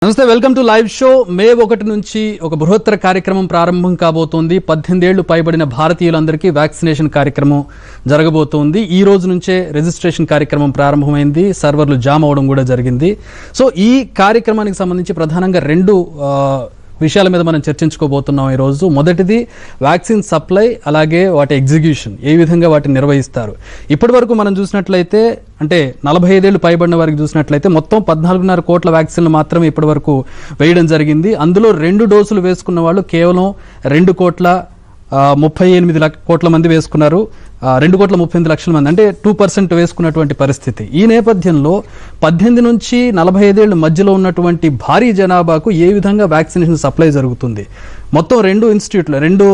నమస్తే, welcome to live show. మే 1 నుంచి ఒక బృహత్తర కార్యక్రమం ప్రారంభం కాబోతోంది. 18 ఏళ్లు పైబడిన భారతీయులందరికీ వ్యాక్సినేషన్ కార్యక్రమం జరగబోతోంది. ఈ రోజు నుంచే రిజిస్ట్రేషన్ కార్యక్రమం ప్రారంభమైంది. సర్వర్లు జామ్ అవడం కూడా జరిగింది. సో ఈ కార్యక్రమానికి సంబంధించి ప్రధానంగా రెండు విషయాల మీద మనం చర్చించుకోబోతున్నాం ఈరోజు. మొదటిది వ్యాక్సిన్ సప్లై, అలాగే వాటి ఎగ్జిక్యూషన్, ఏ విధంగా వాటిని నిర్వహిస్తారు. ఇప్పటి వరకు మనం చూసినట్లయితే, అంటే 45 ఏళ్ళు పైబడిన వారికి చూసినట్లయితే మొత్తం 14.5 కోట్ల వ్యాక్సిన్లు మాత్రమే ఇప్పటి వరకు వేయడం జరిగింది. అందులో 2 డోసులు వేసుకున్న వాళ్ళు కేవలం 2.38 కోట్ల మంది వేసుకున్నారు. 2.38 లక్షల మంది, అంటే 2% వేసుకున్నటువంటి పరిస్థితి. ఈ నేపథ్యంలో 18 నుంచి 45 ఏళ్ళ మధ్యలో ఉన్నటువంటి భారీ జనాభాకు ఏ విధంగా వ్యాక్సినేషన్ సప్లై జరుగుతుంది? మొత్తం 2 ఇన్స్టిట్యూట్లు, 2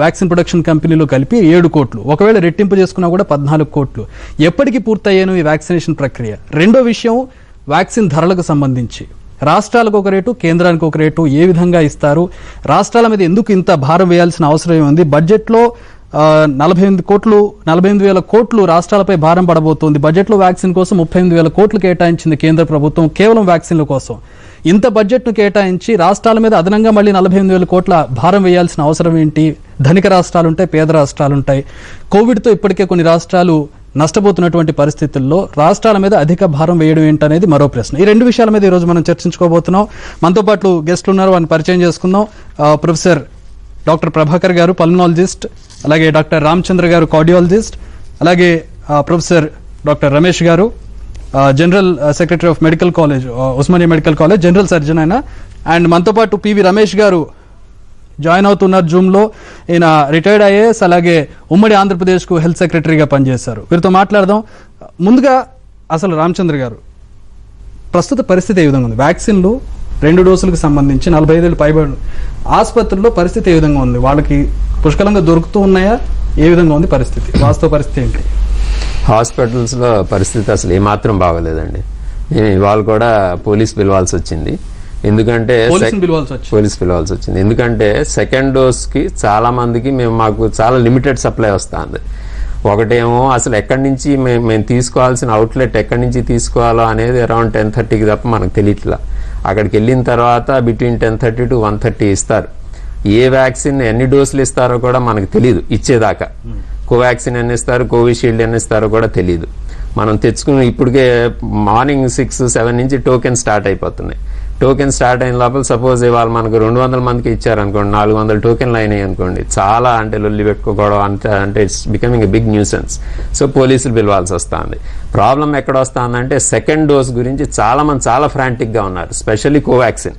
వ్యాక్సిన్ ప్రొడక్షన్ కంపెనీలు కలిపి 7 కోట్లు, ఒకవేళ రెట్టింపు చేసుకున్నా కూడా 14 కోట్లు. ఎప్పటికి పూర్తయ్యాను ఈ వ్యాక్సినేషన్ ప్రక్రియ? రెండో విషయం, వ్యాక్సిన్ ధరలకు సంబంధించి రాష్ట్రాలకు ఒక రేటు, కేంద్రానికి ఒక రేటు, ఏ విధంగా ఇస్తారు? రాష్ట్రాల మీద ఎందుకు ఇంత భారం వేయాల్సిన అవసరం ఉంది? బడ్జెట్లో 48,000 కోట్లు రాష్ట్రాలపై భారం పడబోతోంది. బడ్జెట్లో వ్యాక్సిన్ కోసం 38,000 కోట్లు కేటాయించింది కేంద్ర ప్రభుత్వం కేవలం వ్యాక్సిన్ల కోసం. ఇంత బడ్జెట్ను కేటాయించి రాష్ట్రాల మీద అదనంగా మళ్ళీ 48,000 కోట్ల భారం వేయాల్సిన అవసరం ఏంటి? ధనిక రాష్ట్రాలుంటాయి, పేద రాష్ట్రాలుంటాయి. కోవిడ్తో ఇప్పటికే కొన్ని రాష్ట్రాలు నష్టపోతున్నటువంటి పరిస్థితుల్లో రాష్ట్రాల మీద అధిక భారం వేయడం ఏంటనేది మరో ప్రశ్న. ఈ 2 విషయాల మీద ఈరోజు మనం చర్చించుకోబోతున్నాం. మనతో పాటు గెస్టులు ఉన్నారు, వారిని పరిచయం చేసుకుందాం. ప్రొఫెసర్ డాక్టర్ ప్రభాకర్ గారు, పల్మనాలజిస్ట్, అలాగే డాక్టర్ రామచంద్ర గారు, కార్డియాలజిస్ట్, అలాగే ప్రొఫెసర్ డాక్టర్ రమేష్ గారు, general secretary of medical college, Osmania medical college, general surgeon ఆయన. అండ్ మనతో పాటు పివి రమేష్ గారు జాయిన్ అవుతున్నారు జూమ్లో. ఈయన రిటైర్డ్ ఐఏఎస్, అలాగే ఉమ్మడి ఆంధ్రప్రదేశ్కు హెల్త్ సెక్రటరీగా పనిచేశారు. వీరితో మాట్లాడదాం. ముందుగా అసలు రామచంద్ర గారు, ప్రస్తుత పరిస్థితి ఏ విధంగా ఉంది? వ్యాక్సిన్లు 2 డోసులకు సంబంధించి 45 ఏళ్ళు పైబడి ఆసుపత్రుల్లో పరిస్థితి ఏ విధంగా ఉంది? వాళ్ళకి పుష్కలంగా దొరుకుతూ ఉన్నాయా? ఏ విధంగా ఉంది పరిస్థితి? వాస్తవ పరిస్థితి ఏంటి? హాస్పిటల్స్లో పరిస్థితి అసలు ఏమాత్రం బాగోలేదండి. నేను ఇవాళ కూడా పోలీస్ పిలవాల్సి వచ్చింది. ఎందుకంటే పోలీస్ పిలవాల్సి వచ్చింది ఎందుకంటే సెకండ్ డోస్కి చాలా మందికి మాకు చాలా లిమిటెడ్ సప్లై వస్తుంది. ఒకటేమో అసలు ఎక్కడి నుంచి మేము తీసుకోవాల్సిన అవుట్లెట్ ఎక్కడి నుంచి తీసుకోవాలో అనేది అరౌండ్ 10:30కి తప్ప మనకు తెలియట్లా. అక్కడికి వెళ్ళిన తర్వాత బిట్వీన్ 10:30 to 1:30 ఇస్తారు. ఏ వ్యాక్సిన్ ఎన్ని డోసులు ఇస్తారో కూడా మనకు తెలియదు ఇచ్చేదాకా. కోవాక్సిన్ ఎన్ని ఇస్తారు, కోవిషీల్డ్ ఎన్ని ఇస్తారో కూడా తెలియదు. మనం తెచ్చుకుని ఇప్పటికే మార్నింగ్ 6-7 నుంచి టోకెన్ స్టార్ట్ అయిపోతున్నాయి. టోకెన్ స్టార్ట్ అయిన లోపల సపోజ్ ఇవాళ మనకు 200 మందికి ఇచ్చారనుకోండి, 400 టోకెన్లు అయినాయి అనుకోండి, చాలా అంటే లొల్లి పెట్టుకోవడం అంటే it's becoming a big nuisance. So పోలీసులు పిలవాల్సి వస్తుంది. ప్రాబ్లం ఎక్కడ వస్తుందంటే సెకండ్ డోస్ గురించి చాలా మంది చాలా ఫ్రాంటిక్గా ఉన్నారు, స్పెషల్లీ కోవాక్సిన్.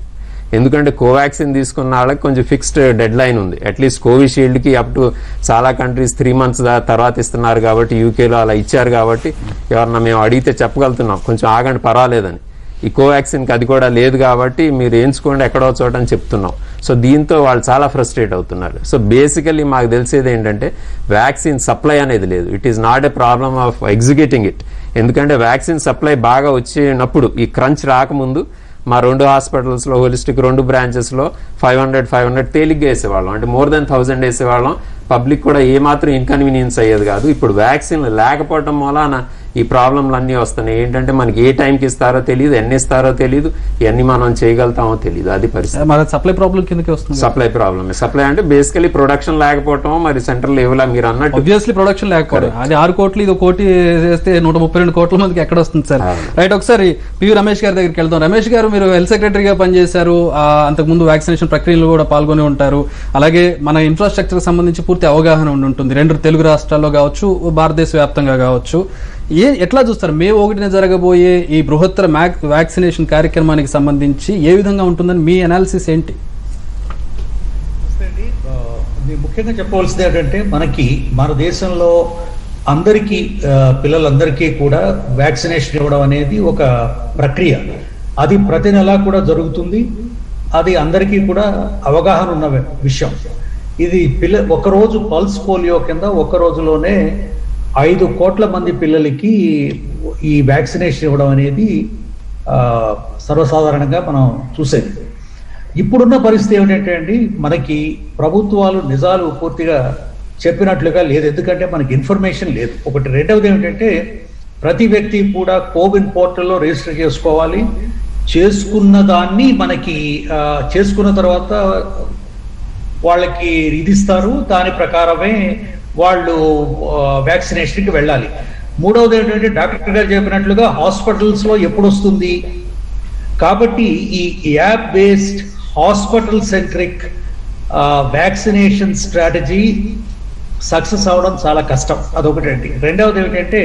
ఎందుకంటే కోవాక్సిన్ తీసుకున్న వాళ్ళకి కొంచెం ఫిక్స్డ్ డెడ్ లైన్ ఉంది. అట్లీస్ట్ కోవిషీల్డ్కి అప్ టు చాలా కంట్రీస్ 3 months తర్వాత ఇస్తున్నారు కాబట్టి, యూకేలో అలా ఇచ్చారు కాబట్టి ఎవరన్నా మేము అడిగితే చెప్పగలుగుతున్నాం కొంచెం ఆగండి పర్వాలేదని. ఈ కోవాక్సిన్కి అది కూడా లేదు కాబట్టి మీరు ఎంచుకోండి ఎక్కడో చోట అని చెప్తున్నాం. సో దీంతో వాళ్ళు చాలా ఫ్రస్ట్రేట్ అవుతున్నారు. సో బేసికలీ మాకు తెలిసేది ఏంటంటే వ్యాక్సిన్ సప్లై అనేది లేదు. It is not a problem of executing it. ఎందుకంటే వ్యాక్సిన్ సప్లై బాగా వచ్చినప్పుడు, ఈ క్రంచ్ రాకముందు మా 2 హాస్పిటల్స్లో, హోలిస్టిక్ 2 బ్రాంచెస్లో 500 తేలిగ్గా వేసేవాళ్ళం. అంటే మోర్ దెన్ 1000 వేసేవాళ్ళం. పబ్లిక్ కూడా ఏమాత్రం ఇన్కన్వీనియన్స్ అయ్యేది కాదు. ఇప్పుడు వ్యాక్సిన్ లేకపోవడం వలన ఈ ప్రాబ్లంలు అన్నీ వస్తున్నాయి. ఏంటంటే మనకి ఏ టైంకి ఇస్తారో తెలియదు, ఎన్ని ఇస్తారో తెలియదు, ఎన్ని మనం చేయగలుగుతామో తెలియదు. అది పరిస్థితి. సప్లై ప్రాబ్లం కిందకి వస్తుంది. సప్లై ప్రాబ్లమే. సప్లై అంటే బేసికలీ ప్రొడక్షన్ లేకపోవటం, మరి సెంట్రల్ లెవెల్ మీరు అన్నట్టు ఆబ్వియస్లీ ప్రొడక్షన్ లేకపోవడం. అది 6 కోట్లు, ఇది 1 కోటి చేస్తే 132 కోట్ల మందికి ఎక్కడ వస్తుంది సార్? రైట్, ఒకసారి పివి రమేష్ గారి దగ్గరికి వెళ్తాం. రమేష్ గారు, మీరు హెల్త్ సెక్రటరీగా పనిచేశారు, అంతకుముందు వ్యాక్సినేషన్ ప్రక్రియలో కూడా పాల్గొని ఉంటారు. అలాగే మన ఇన్ఫ్రాస్ట్రక్చర్ సంబంధించి పూర్తి అవగాహన ఉంటుంది, 2 తెలుగు రాష్ట్రాల్లో కావచ్చు, భారతదేశ వ్యాప్తంగా కావచ్చు. ఎట్లా చూస్తారు మే 1న జరగబోయే ఈ బృహత్తర వ్యాక్సినేషన్ కార్యక్రమానికి సంబంధించి ఏ విధంగా ఉంటుందని మీ అనాలిసిస్ ఏంటి? ముఖ్యంగా చెప్పవలసింది ఏంటంటే, మన దేశంలో అందరికీ, పిల్లలందరికీ కూడా వ్యాక్సినేషన్ ఇవ్వడం అనేది ఒక ప్రక్రియ. అది ప్రతి నెలా కూడా జరుగుతుంది. అది అందరికీ కూడా అవగాహన ఉన్న విషయం. ఇది ఒకరోజు పల్స్ పోలియో కింద ఒక రోజులోనే 5 కోట్ల మంది పిల్లలకి ఈ వ్యాక్సినేషన్ ఇవ్వడం అనేది సర్వసాధారణంగా మనం చూసేది. ఇప్పుడున్న పరిస్థితి ఏమిటంటే అండి, మనకి ప్రభుత్వాలు నిజాలు పూర్తిగా చెప్పినట్లుగా లేదు. ఎందుకంటే మనకి ఇన్ఫర్మేషన్ లేదు, ఒకటి. రెండవది ఏమిటంటే, ప్రతి వ్యక్తి కూడా కోవిన్ పోర్టల్లో రిజిస్టర్ చేసుకోవాలి. చేసుకున్న దాన్ని మనకి చేసుకున్న తర్వాత వాళ్ళకి ఇదిస్తారు, దాని ప్రకారమే వాళ్ళు వ్యాక్సినేషన్కి వెళ్ళాలి. మూడవది ఏంటంటే డాక్టర్ గారు చెప్పినట్లుగా హాస్పిటల్స్ లో ఎప్పుడు వస్తుంది, కాబట్టి ఈ app based hospital centric vaccination strategy success అవడం చాలా కష్టం. అదొకటండి. రెండవది ఏమిటంటే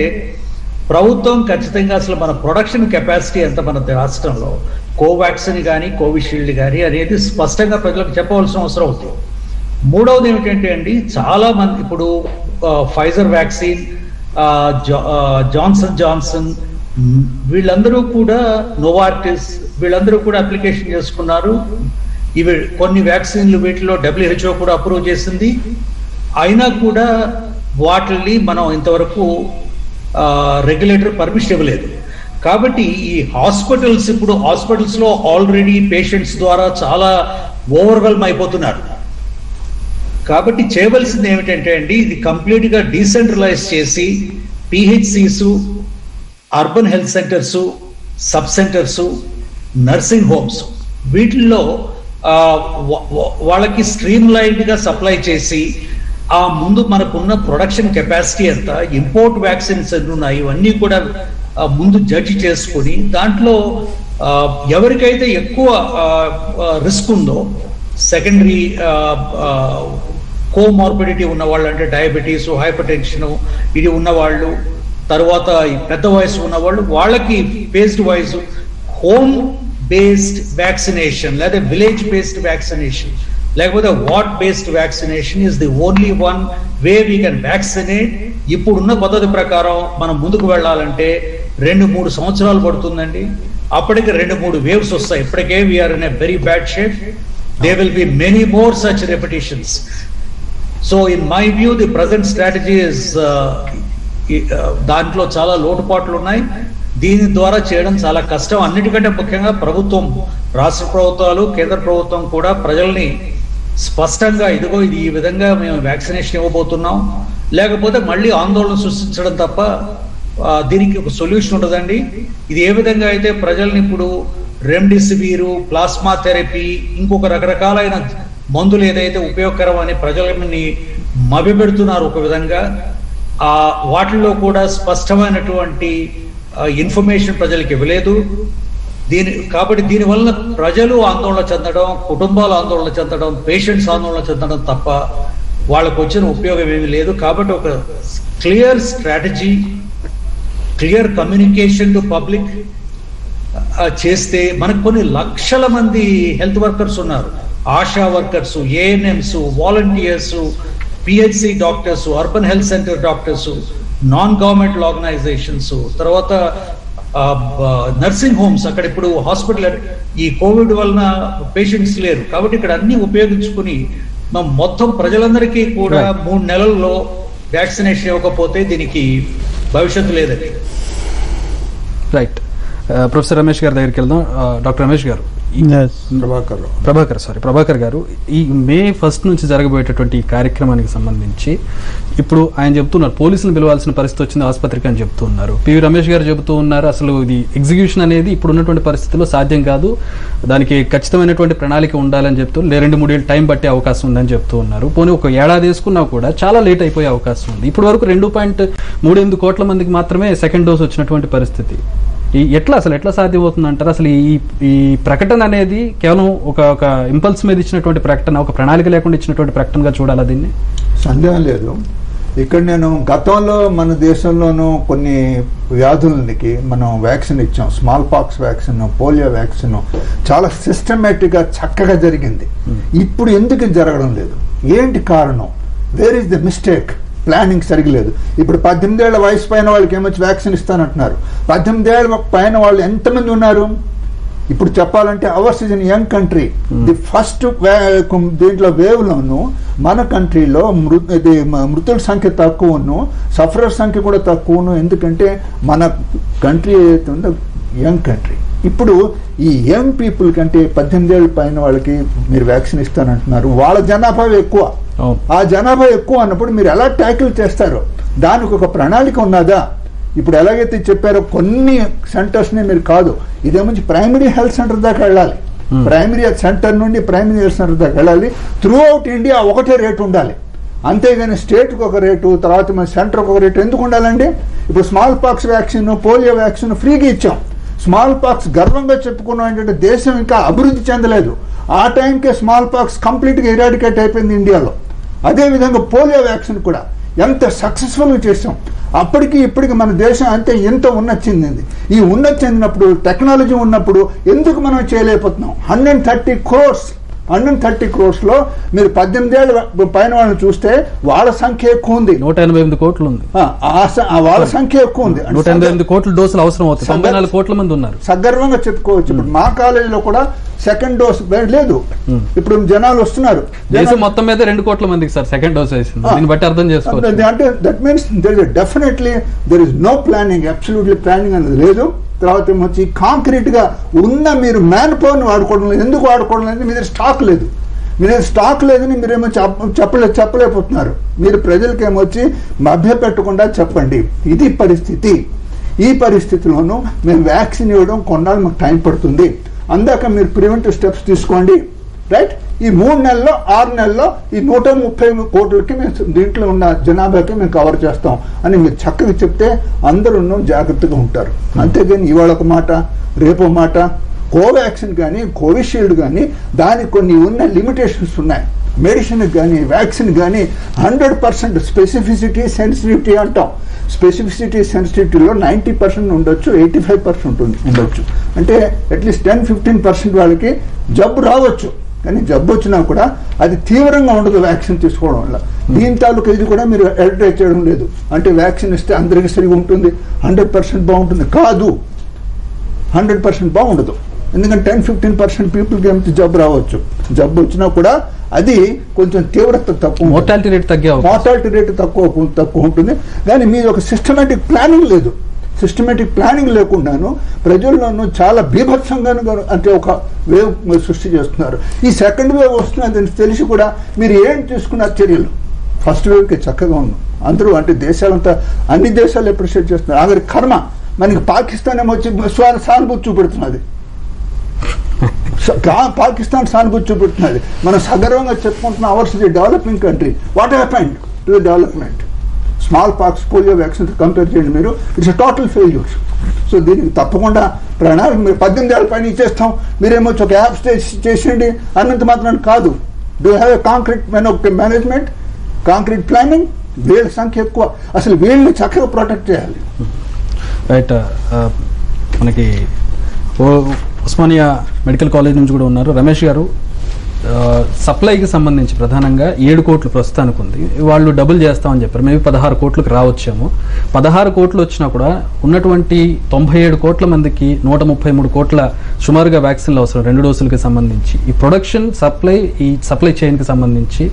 ప్రభుత్వం ఖచ్చితంగా అసలు మన ప్రొడక్షన్ కెపాసిటీ ఎంత మన రాష్ట్రంలో కోవాక్సిన్ కానీ కోవిషీల్డ్ కానీ అనేది స్పష్టంగా ప్రజలకు చెప్పవలసిన అవసరం అవుతుంది. మూడవది ఏమిటంటే అండి, చాలా మంది ఇప్పుడు ఫైజర్ వ్యాక్సిన్, జాన్సన్ వీళ్ళందరూ కూడా, నోవార్టిస్ వీళ్ళందరూ కూడా అప్లికేషన్ చేసుకున్నారు. ఇవి కొన్ని వ్యాక్సిన్లు వీటిలో WHO కూడా అప్రూవ్ చేసింది. అయినా కూడా వాటిని మనం ఇంతవరకు రెగ్యులేటర్ పర్మిషన్ ఇవ్వలేదు. కాబట్టి ఈ ఇప్పుడు హాస్పిటల్స్ లో ఆల్రెడీ పేషెంట్స్ ద్వారా చాలా ఓవర్వెల్మ్ అయిపోతున్నారు. కాబట్టి చేయవలసింది ఏమిటంటే అండి, ఇది కంప్లీట్ గా డీసెంట్రలైజ్ చేసి PHCs, urban health centres, sub centres, nursing homes వీటిల్లో వాళ్ళకి స్ట్రీమ్ లైన్డ్ గా సప్లై చేసి, ఆ ముందు మనకున్న ప్రొడక్షన్ కెపాసిటీ ఎంత, ఇంపోర్ట్ వ్యాక్సిన్స్ ఎన్ని ఉన్నాయి, ఇవన్నీ కూడా ముందు జడ్జి చేసుకుని దాంట్లో ఎవరికైతే ఎక్కువ రిస్క్ ఉందో, సెకండరీ కోమార్బిడిటీ ఉన్నవాళ్ళు, అంటే డయాబెటీస్, హైపర్ టెన్షన్ ఇది ఉన్నవాళ్ళు, తర్వాత పెద్ద వయసు ఉన్నవాళ్ళు, వాళ్ళకి phased wise home based vaccination లేదా విలేజ్ బేస్డ్ వ్యాక్సినేషన్ లేకపోతే ward based vaccination is the only one way we can vaccinate. ఇప్పుడున్న పద్ధతి ప్రకారం మనం ముందుకు వెళ్ళాలంటే 2-3 సంవత్సరాలు పడుతుందండి. అప్పటికి 2-3 వేవ్స్ వస్తాయి. ఇప్పటికే we're in a very bad shape. They will be many more such repetitions. So in my view the present strategy is దాంట్లో చాలా లోటుపాట్లు ఉన్నాయి. దీని ద్వారా చేయడం చాలా కష్టం. అన్నిటికంటే ముఖ్యంగా ప్రభుత్వం, రాష్ట్ర ప్రభుత్వాలు, కేంద్ర ప్రభుత్వం కూడా ప్రజల్ని స్పష్టంగా ఇదిగో ఇది ఈ విధంగా మేము వ్యాక్సినేషన్ ఇవ్వబోతున్నాం, లేకపోతే మళ్ళీ ఆందోళన సృష్టించడం తప్ప దీనికి ఒక సొల్యూషన్ ఉండదండి. ఇది ఏ విధంగా అయితే ప్రజల్ని ఇప్పుడు రెమ్డెసివిర్, ప్లాస్మా థెరపీ, ఇంకొక రకరకాలైన మందులు ఏదైతే ఉపయోగకరం అని ప్రజలని మభ్యపెడుతున్నారు ఒక విధంగా, వాటిల్లో కూడా స్పష్టమైనటువంటి ఇన్ఫర్మేషన్ ప్రజలకు ఇవ్వలేదు. కాబట్టి దీనివల్ల ప్రజలు ఆందోళన చెందడం, కుటుంబాలు ఆందోళన చెందడం, పేషెంట్స్ ఆందోళన చెందడం తప్ప వాళ్ళకు వచ్చిన ఉపయోగం ఏమీ లేదు. కాబట్టి ఒక clear strategy, clear communication to public చేస్తే మనకు కొన్ని లక్షల మంది హెల్త్ వర్కర్స్ ఉన్నారు, ASHA workers, ANMs, volunteers, PHC doctors, urban health centre doctors, non governmental organisations, తర్వాత నర్సింగ్ హోమ్స్. అక్కడ ఇప్పుడు హాస్పిటల్ ఈ కోవిడ్ వలన పేషెంట్స్ లేరు కాబట్టి ఇక్కడ అన్ని ఉపయోగించుకుని మొత్తం ప్రజలందరికీ కూడా 3 నెలల్లో వ్యాక్సినేషన్ ఇవ్వకపోతే దీనికి భవిష్యత్తు లేదండి. రైట్. ప్రొఫెసర్ రమేష్ గారి దగ్గరికి వెళ్దాం. డాక్టర్ రమేష్ గారు, ప్రభాకర్ గారు, ఈ May 1 నుంచి జరగబోయేటటువంటి ఈ కార్యక్రమానికి సంబంధించి ఇప్పుడు ఆయన చెప్తున్నారు పోలీసులు పిలవాల్సిన పరిస్థితి వచ్చింది ఆసుపత్రికి అని చెప్తున్నారు. పివి రమేష్ గారు చెబుతూ ఉన్నారు అసలు ఇది ఎగ్జిక్యూషన్ అనేది ఇప్పుడు ఉన్నటువంటి పరిస్థితుల్లో సాధ్యం కాదు, దానికి ఖచ్చితమైనటువంటి ప్రణాళిక ఉండాలని చెప్తూ 2-3 ఏళ్ళు టైం పట్టే అవకాశం ఉందని చెప్తూ ఉన్నారు. పోనీ ఒక ఏడాది వేసుకున్నా కూడా చాలా లేట్ అయిపోయే అవకాశం ఉంది. ఇప్పటి వరకు 2.38 కోట్ల మందికి మాత్రమే సెకండ్ డోస్ వచ్చినటువంటి పరిస్థితి. ఎట్లా సాధ్యమవుతుంది అంటారు? అసలు ఈ ప్రకటన అనేది కేవలం ఒక ఇంపల్స్ మీద ఇచ్చినటువంటి ప్రకటన, ఒక ప్రణాళిక లేకుండా ఇచ్చినటువంటి ప్రకటనగా చూడాలా దీన్ని? సందేహం లేదు. ఇక్కడ నేను గతంలో మన దేశంలోనూ కొన్ని వ్యాధులకి మనం వ్యాక్సిన్ ఇచ్చాం. Small pox vaccine, polio vaccine చాలా సిస్టమేటిక్గా చక్కగా జరిగింది. ఇప్పుడు ఎందుకు జరగడం లేదు? ఏంటి కారణం? Where is the mistake? Planning సరిగలేదు. ఇప్పుడు 18 ఏళ్ల వయసు పైన వాళ్ళకి ఏమొచ్చి వ్యాక్సిన్ ఇస్తానంటున్నారు. 18 ఏళ్ల పైన వాళ్ళు ఎంతమంది ఉన్నారు? ఇప్పుడు చెప్పాలంటే hours is in young country. The first దీంట్లో వేవ్లోను మన కంట్రీలో మృతుల సంఖ్య తక్కువను, సఫరర్ సంఖ్య కూడా తక్కువను. ఎందుకంటే మన కంట్రీ ఏదైతే ఉందో యంగ్ కంట్రీ. ఇప్పుడు ఈ యంగ్ పీపుల్ కంటే 18 ఏళ్ళ పైన వాళ్ళకి మీరు వ్యాక్సిన్ ఇస్తానంటున్నారు. వాళ్ళ జనాభా ఎక్కువ. ఆ జనాభా ఎక్కువ అన్నప్పుడు మీరు ఎలా ట్యాకిల్ చేస్తారో దానికి ఒక ప్రణాళిక ఉన్నదా? ఇప్పుడు ఎలాగైతే చెప్పారో కొన్ని సెంటర్స్ని మీరు కాదు, ఇదేమో ప్రైమరీ హెల్త్ సెంటర్ దాకా వెళ్ళాలి, ప్రైమరీ సెంటర్ నుండి ప్రైమరీ హెల్త్ సెంటర్ దాకా వెళ్ళాలి. త్రూ అవుట్ ఇండియా ఒకటే రేటు ఉండాలి, అంతేగాని స్టేట్కి ఒక రేటు, తర్వాత మన సెంటర్కి ఒక రేటు ఎందుకు ఉండాలండి? ఇప్పుడు small pox vaccine, polio vaccine ఫ్రీగా ఇచ్చాం. స్మాల్ పాక్స్ గర్వంగా చెప్పుకున్నాం ఏంటంటే దేశం ఇంకా అభివృద్ధి చెందలేదు, ఆ టైంకే స్మాల్ పాక్స్ కంప్లీట్గా ఇరాడికేట్ అయిపోయింది ఇండియాలో. అదేవిధంగా పోలియో వ్యాక్సిన్ కూడా ఎంత సక్సెస్ఫుల్గా చేసాం. అప్పటికి ఇప్పటికి మన దేశం అంతే ఎంత ఉన్నతి చెందింది. ఈ ఉన్నతి చెందినప్పుడు, టెక్నాలజీ ఉన్నప్పుడు ఎందుకు మనం చేయలేకపోతున్నాం? 130 crores లో మీరు 18 ఏళ్ళ పైన వాళ్ళని చూస్తే వాళ్ళ సంఖ్య ఎక్కువ ఉంది, 188 కోట్లు ఉంది. వాళ్ళ సంఖ్య ఎక్కువ ఉంది. 188 కోట్ల డోసులు అవసరం అవుతుంది, 94 కోట్ల మంది ఉన్నారు. సగర్వంగా చెప్పుకోవచ్చు. ఇప్పుడు మా కాలేజీలో కూడా సెకండ్ డోస్ లేదు, ఇప్పుడు జనాలు వస్తున్నారు. దేశం మొత్తం మీద 2 కోట్ల మందికి సార్ సెకండ్ డోస్ వేసింది, దీన్ని బట్టి అర్థం చేసుకోవచ్చు. అంటే that means definitely there is no planning, absolutely planning అనేది లేదు. తర్వాత ఏమొచ్చి కాంక్రీట్ గా ఉన్న మీరు మ్యాన్ పవర్ని వాడుకోవడం లేదు. ఎందుకు వాడుకోవడం లేదు? మీ దగ్గర స్టాక్ లేదు, మీ దగ్గర స్టాక్ లేదని మీరేమో చెప్పలేకపోతున్నారు. మీరు ప్రజలకి ఏమొచ్చి మభ్య పెట్టకుండా చెప్పండి, ఇది పరిస్థితి. ఈ పరిస్థితిలోనూ మేము వ్యాక్సిన్ ఇవ్వడం కొన్నాళ్ళు మాకు టైం పడుతుంది, అందాక మీరు ప్రివెంటివ్ స్టెప్స్ తీసుకోండి, రైట్? ఈ 3 నెలల్లో 6 నెలల్లో ఈ 130 కోట్లకి మేము దీంట్లో ఉన్న జనాభాకి మేము కవర్ చేస్తాం అని మీరు చక్కగా చెప్తే అందరూ జాగ్రత్తగా ఉంటారు. అంతేగాని ఇవాళ ఒక మాట, రేపో మాట. కోవాక్సిన్ కానీ కోవిషీల్డ్ కానీ దానికి కొన్ని ఉన్న లిమిటేషన్స్ ఉన్నాయి. మెడిసిన్కి కానీ వ్యాక్సిన్ కానీ 100% స్పెసిఫిసిటీ, సెన్సిటివిటీ అంటాం. స్పెసిఫిసిటీ, సెన్సిటివిటీలో 90% ఉండొచ్చు, 85% ఉండొచ్చు. అంటే అట్లీస్ట్ 10-15% వాళ్ళకి జబ్బు రావచ్చు, కానీ జబ్బు వచ్చినా కూడా అది తీవ్రంగా ఉండదు వ్యాక్సిన్ తీసుకోవడం వల్ల. దీని తాలూకా ఇది కూడా మీరు అడ్వర్టైజ్ చేయడం లేదు. అంటే వ్యాక్సిన్ ఇస్తే అందరికీ సరిగా ఉంటుంది, 100% బాగుంటుంది కాదు, 100% బాగుండదు. ఎందుకంటే 10-15% పీపుల్కి ఏమిటి జబ్బు రావచ్చు. జబ్బు వచ్చినా కూడా అది కొంచెం తీవ్రత తక్కువ, మోర్టాలిటీ రేట్ తక్కువ ఉంటుంది. కానీ మీది ఒక సిస్టమేటిక్ ప్లానింగ్ లేదు. సిస్టమేటిక్ ప్లానింగ్ లేకుండాను ప్రజల్లోనూ చాలా బీభత్సంగా అంటే ఒక వేవ్ సృష్టి చేస్తున్నారు. ఈ సెకండ్ వేవ్ వస్తున్నదని తెలిసి కూడా మీరు ఏం తీసుకున్న చర్యలు? ఫస్ట్ వేవ్కి చక్కగా ఉన్నాం అందరూ, అంటే దేశాలంతా అన్ని దేశాలు అప్రిషియేట్ చేస్తున్నారు. ఆఖరి కర్మ మనకి పాకిస్తాన్ ఏమో వచ్చి సానుభూతి చూపెడుతున్నది, పాకిస్తాన్ సానుభూతి చూపెడుతున్నది. మనం సగర్వంగా చెప్పుకుంటున్న hours the developing country. What happened to the development? Small pox, polio vaccine compare చేయండి మీరు, ఇట్స్ టోటల్ ఫెయిల్యూర్. సో దీనికి తప్పకుండా ప్రణాళిక, మీరు 18 ఏళ్ళ పైన ఇచ్చేస్తాం, మీరేమో ఒక యాప్ చేసేయండి అన్నంత మాత్రం కాదు. Do have a concrete management, concrete planning? వీళ్ళ సంఖ్య ఎక్కువ, అసలు వీళ్ళని చక్కగా ప్రొటెక్ట్ చేయాలి. రైట్. మనకి ఉస్మానియా మెడికల్ కాలేజ్ నుంచి కూడా ఉన్నారు రమేష్ గారు. సప్లైకి సంబంధించి ప్రధానంగా 7 కోట్లు ప్రస్తుతానికి ఉంది, వాళ్ళు డబుల్ చేస్తామని చెప్పారు. మేబీ 16 కోట్లకు రావచ్చాము. 16 కోట్లు వచ్చినా కూడా ఉన్నటువంటి 97 కోట్ల మందికి 133 కోట్ల సుమారుగా వ్యాక్సిన్లు అవసరం 2 డోసులకి సంబంధించి. ఈ ప్రొడక్షన్ ఈ సప్లై చైన్కి సంబంధించి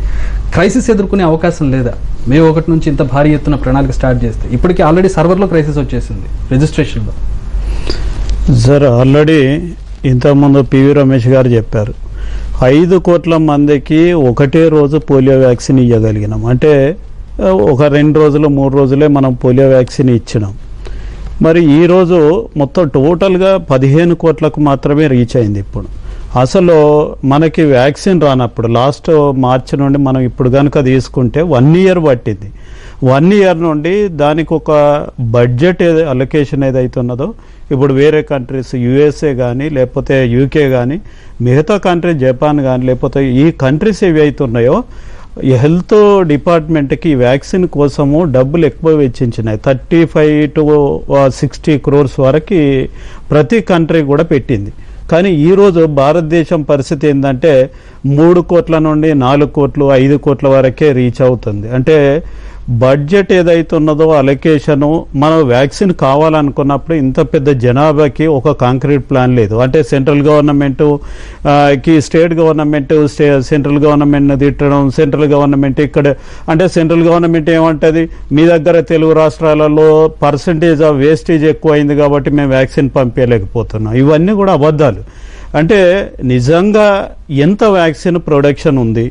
క్రైసిస్ ఎదుర్కొనే అవకాశం లేదా? మే 1 నుంచి ఇంత భారీ ఎత్తున ప్రణాళిక స్టార్ట్ చేస్తే ఇప్పటికీ ఆల్రెడీ సర్వర్లో క్రైసిస్ వచ్చేసింది రిజిస్ట్రేషన్లో. సార్ ఆల్రెడీ ఇంతకుముందు పివి రమేష్ గారు చెప్పారు, 5 కోట్ల మందికి ఒకటే రోజు పోలియో వ్యాక్సిన్ ఇవ్వగలిగినాం. అంటే ఒక 2 రోజులు 3 రోజులే మనం పోలియో వ్యాక్సిన్ ఇచ్చినాం. మరి ఈరోజు మొత్తం టోటల్గా 15 కోట్లకు మాత్రమే రీచ్ అయింది. ఇప్పుడు అసలు మనకి వ్యాక్సిన్ రానప్పుడు లాస్ట్ మార్చి నుండి మనం ఇప్పుడు కనుక తీసుకుంటే 1 ఇయర్ పట్టింది. 1 ఇయర్ నుండి దానికి ఒక బడ్జెట్ అలొకేషన్ ఏదైతే ఉన్నదో, ఇప్పుడు వేరే కంట్రీస్ యుఎస్ఏ కానీ లేకపోతే యూకే కానీ మిగతా కంట్రీస్ జపాన్ కానీ లేకపోతే ఈ కంట్రీస్ ఏవి అయితే ఉన్నాయో ఈ హెల్త్ డిపార్ట్మెంట్కి ఈ వ్యాక్సిన్ కోసము డబ్బులు ఎక్కువ వెచ్చించినాయి. 35 to 60 crores వరకు ప్రతి కంట్రీ కూడా పెట్టింది. కానీ ఈరోజు భారతదేశం పరిస్థితి ఏంటంటే 3 కోట్ల నుండి 4 కోట్లు 5 కోట్ల వరకే రీచ్ అవుతుంది. అంటే బడ్జెట్ ఏదైతే ఉన్నదో అలొకేషను, మనం వ్యాక్సిన్ కావాలనుకున్నప్పుడు ఇంత పెద్ద జనాభాకి ఒక కాంక్రీట్ ప్లాన్ లేదు. అంటే సెంట్రల్ గవర్నమెంట్కి స్టేట్ గవర్నమెంట్ సెంట్రల్ గవర్నమెంట్ని తిట్టడం, సెంట్రల్ గవర్నమెంట్ ఇక్కడ అంటే సెంట్రల్ గవర్నమెంట్ ఏమంటుంది, మీ దగ్గర తెలుగు రాష్ట్రాలలో పర్సంటేజ్ ఆఫ్ వేస్టేజ్ ఎక్కువ అయింది కాబట్టి మేము వ్యాక్సిన్ పంపించలేకపోతున్నాం. ఇవన్నీ కూడా అబద్ధాలు. అంటే నిజంగా ఎంత వ్యాక్సిన్ ప్రొడక్షన్ ఉంది,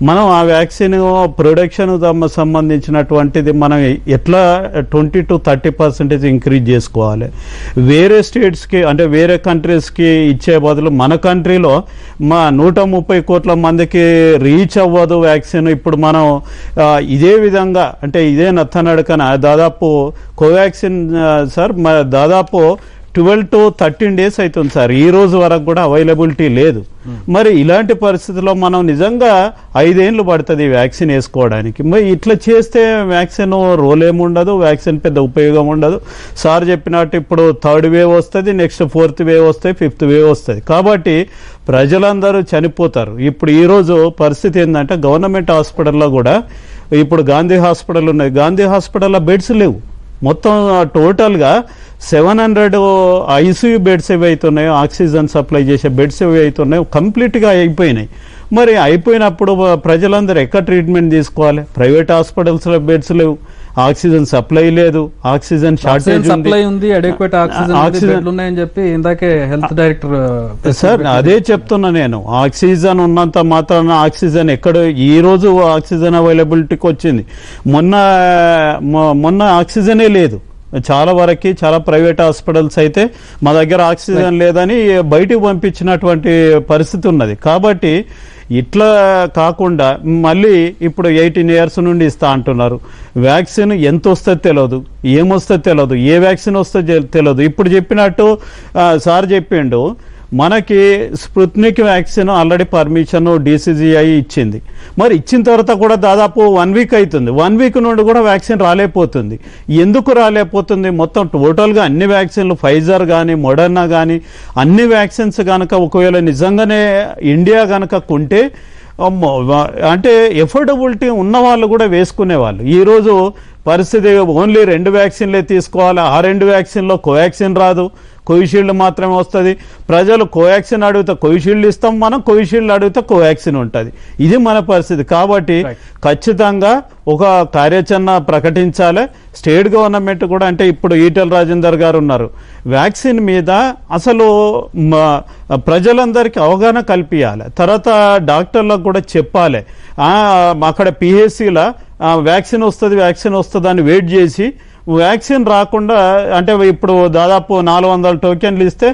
మనం ఆ వ్యాక్సిన్ ప్రొడక్షన్ సంబంధించినటువంటిది మనం ఎట్లా 20 to 30% ఇంక్రీజ్ చేసుకోవాలి. వేరే స్టేట్స్కి అంటే వేరే కంట్రీస్కి ఇచ్చే బదులు మన కంట్రీలో 130 కోట్ల మందికి రీచ్ అవ్వదు వ్యాక్సిన్. ఇప్పుడు మనం ఇదే విధంగా అంటే ఇదే నత్తనడకన దాదాపు కోవాక్సిన్ సార్ దాదాపు 12 to 13 days అవుతుంది సార్, ఈ రోజు వరకు కూడా అవైలబిలిటీ లేదు. మరి ఇలాంటి పరిస్థితుల్లో మనం నిజంగా 5 ఏళ్ళు పడుతుంది వ్యాక్సిన్ వేసుకోవడానికి. మరి ఇట్లా చేస్తే వ్యాక్సిన్ రోల్ ఏముండదు, వ్యాక్సిన్ పెద్ద ఉపయోగం ఉండదు. సార్ చెప్పినట్టు ఇప్పుడు 3rd wave వస్తుంది, నెక్స్ట్ 4th wave వస్తుంది, 5th wave వస్తుంది. కాబట్టి ప్రజలందరూ చనిపోతారు. ఇప్పుడు ఈరోజు పరిస్థితి ఏంటంటే గవర్నమెంట్ హాస్పిటల్లో కూడా ఇప్పుడు గాంధీ హాస్పిటల్ ఉన్నాయి, గాంధీ హాస్పిటల్లో బెడ్స్ లేవు. మొత్తం టోటల్గా 700 ఐసీయూ బెడ్స్ ఏవైతున్నాయో, ఆక్సిజన్ సప్లై చేసే బెడ్స్ ఏవైతున్నాయో కంప్లీట్గా అయిపోయినాయి. మరి అయిపోయినప్పుడు ప్రజలందరూ ఎక్కడ ట్రీట్మెంట్ తీసుకోవాలి? ప్రైవేట్ హాస్పిటల్స్లో బెడ్స్ లేవు, ఆక్సిజన్ సప్లై లేదు, ఆక్సిజన్ షార్టేజ్ ఉంది, అడెక్వేట్ ఆక్సిజన్ ఉన్నాయని చెప్పి ఇందాకే హెల్త్ డైరెక్టర్ సార్ అదే చెప్తున్నా నేను. ఆక్సిజన్ ఉన్నంత మాత్రాన ఆక్సిజన్ ఎక్కడ ఈ రోజు ఆక్సిజన్ అవైలబిలిటీకి వచ్చింది, మొన్న ఆక్సిజనే లేదు. చాలా వరకు చాలా ప్రైవేట్ హాస్పిటల్స్ అయితే మా దగ్గర ఆక్సిజన్ లేదని బయటికి పంపించినటువంటి పరిస్థితి ఉన్నది. కాబట్టి ఇట్లా కాకుండా మళ్ళీ ఇప్పుడు 18 years నుండి ఇస్తా అంటున్నారు. వ్యాక్సిన్ ఎంత వస్తుందో తెలియదు, ఏమొస్తుందో తెలియదు, ఏ వ్యాక్సిన్ వస్తుందో తెలియదు. ఇప్పుడు చెప్పినట్టు సార్ చెప్పిండు, మనకి Sputnik vaccine already permission DCGI ఇచ్చింది. మరి ఇచ్చిన తర్వాత కూడా దాదాపు 1 week అవుతుంది. 1 week నుండి కూడా వ్యాక్సిన్ రాలేకపోతుంది. ఎందుకు రాలేకపోతుంది? మొత్తం టోటల్గా అన్ని వ్యాక్సిన్లు ఫైజర్ కానీ మోడర్నా కానీ అన్ని వ్యాక్సిన్స్ కనుక ఒకవేళ నిజంగానే ఇండియా కనుక కొంటే అంటే ఎఫోర్డబిలిటీ ఉన్న వాళ్ళు కూడా వేసుకునేవాళ్ళు. ఈరోజు పరిస్థితి ఓన్లీ 2 వ్యాక్సిన్లే తీసుకోవాలి. ఆ 2 వ్యాక్సిన్లో కోవాక్సిన్ రాదు, కోవిషీల్డ్ మాత్రమే వస్తుంది. ప్రజలు కోవాక్సిన్ అడిగితే కోవిషీల్డ్ ఇస్తాం, మనం కోవిషీల్డ్ అడిగితే కోవాక్సిన్ ఉంటుంది. ఇది మన పరిస్థితి. కాబట్టి ఖచ్చితంగా ఒక కార్యాచరణ ప్రకటించాలి. స్టేట్ గవర్నమెంట్ కూడా అంటే ఇప్పుడు ఈటెల రాజేందర్ గారు ఉన్నారు, వ్యాక్సిన్ మీద అసలు ప్రజలందరికీ అవగాహన కల్పించాలి. తర్వాత డాక్టర్లకు కూడా చెప్పాలి. అక్కడ PHCలో వ్యాక్సిన్ వస్తుంది అని వెయిట్ చేసి వ్యాక్సిన్ రాకుండా అంటే ఇప్పుడు దాదాపు 400 టోకెన్లు ఇస్తే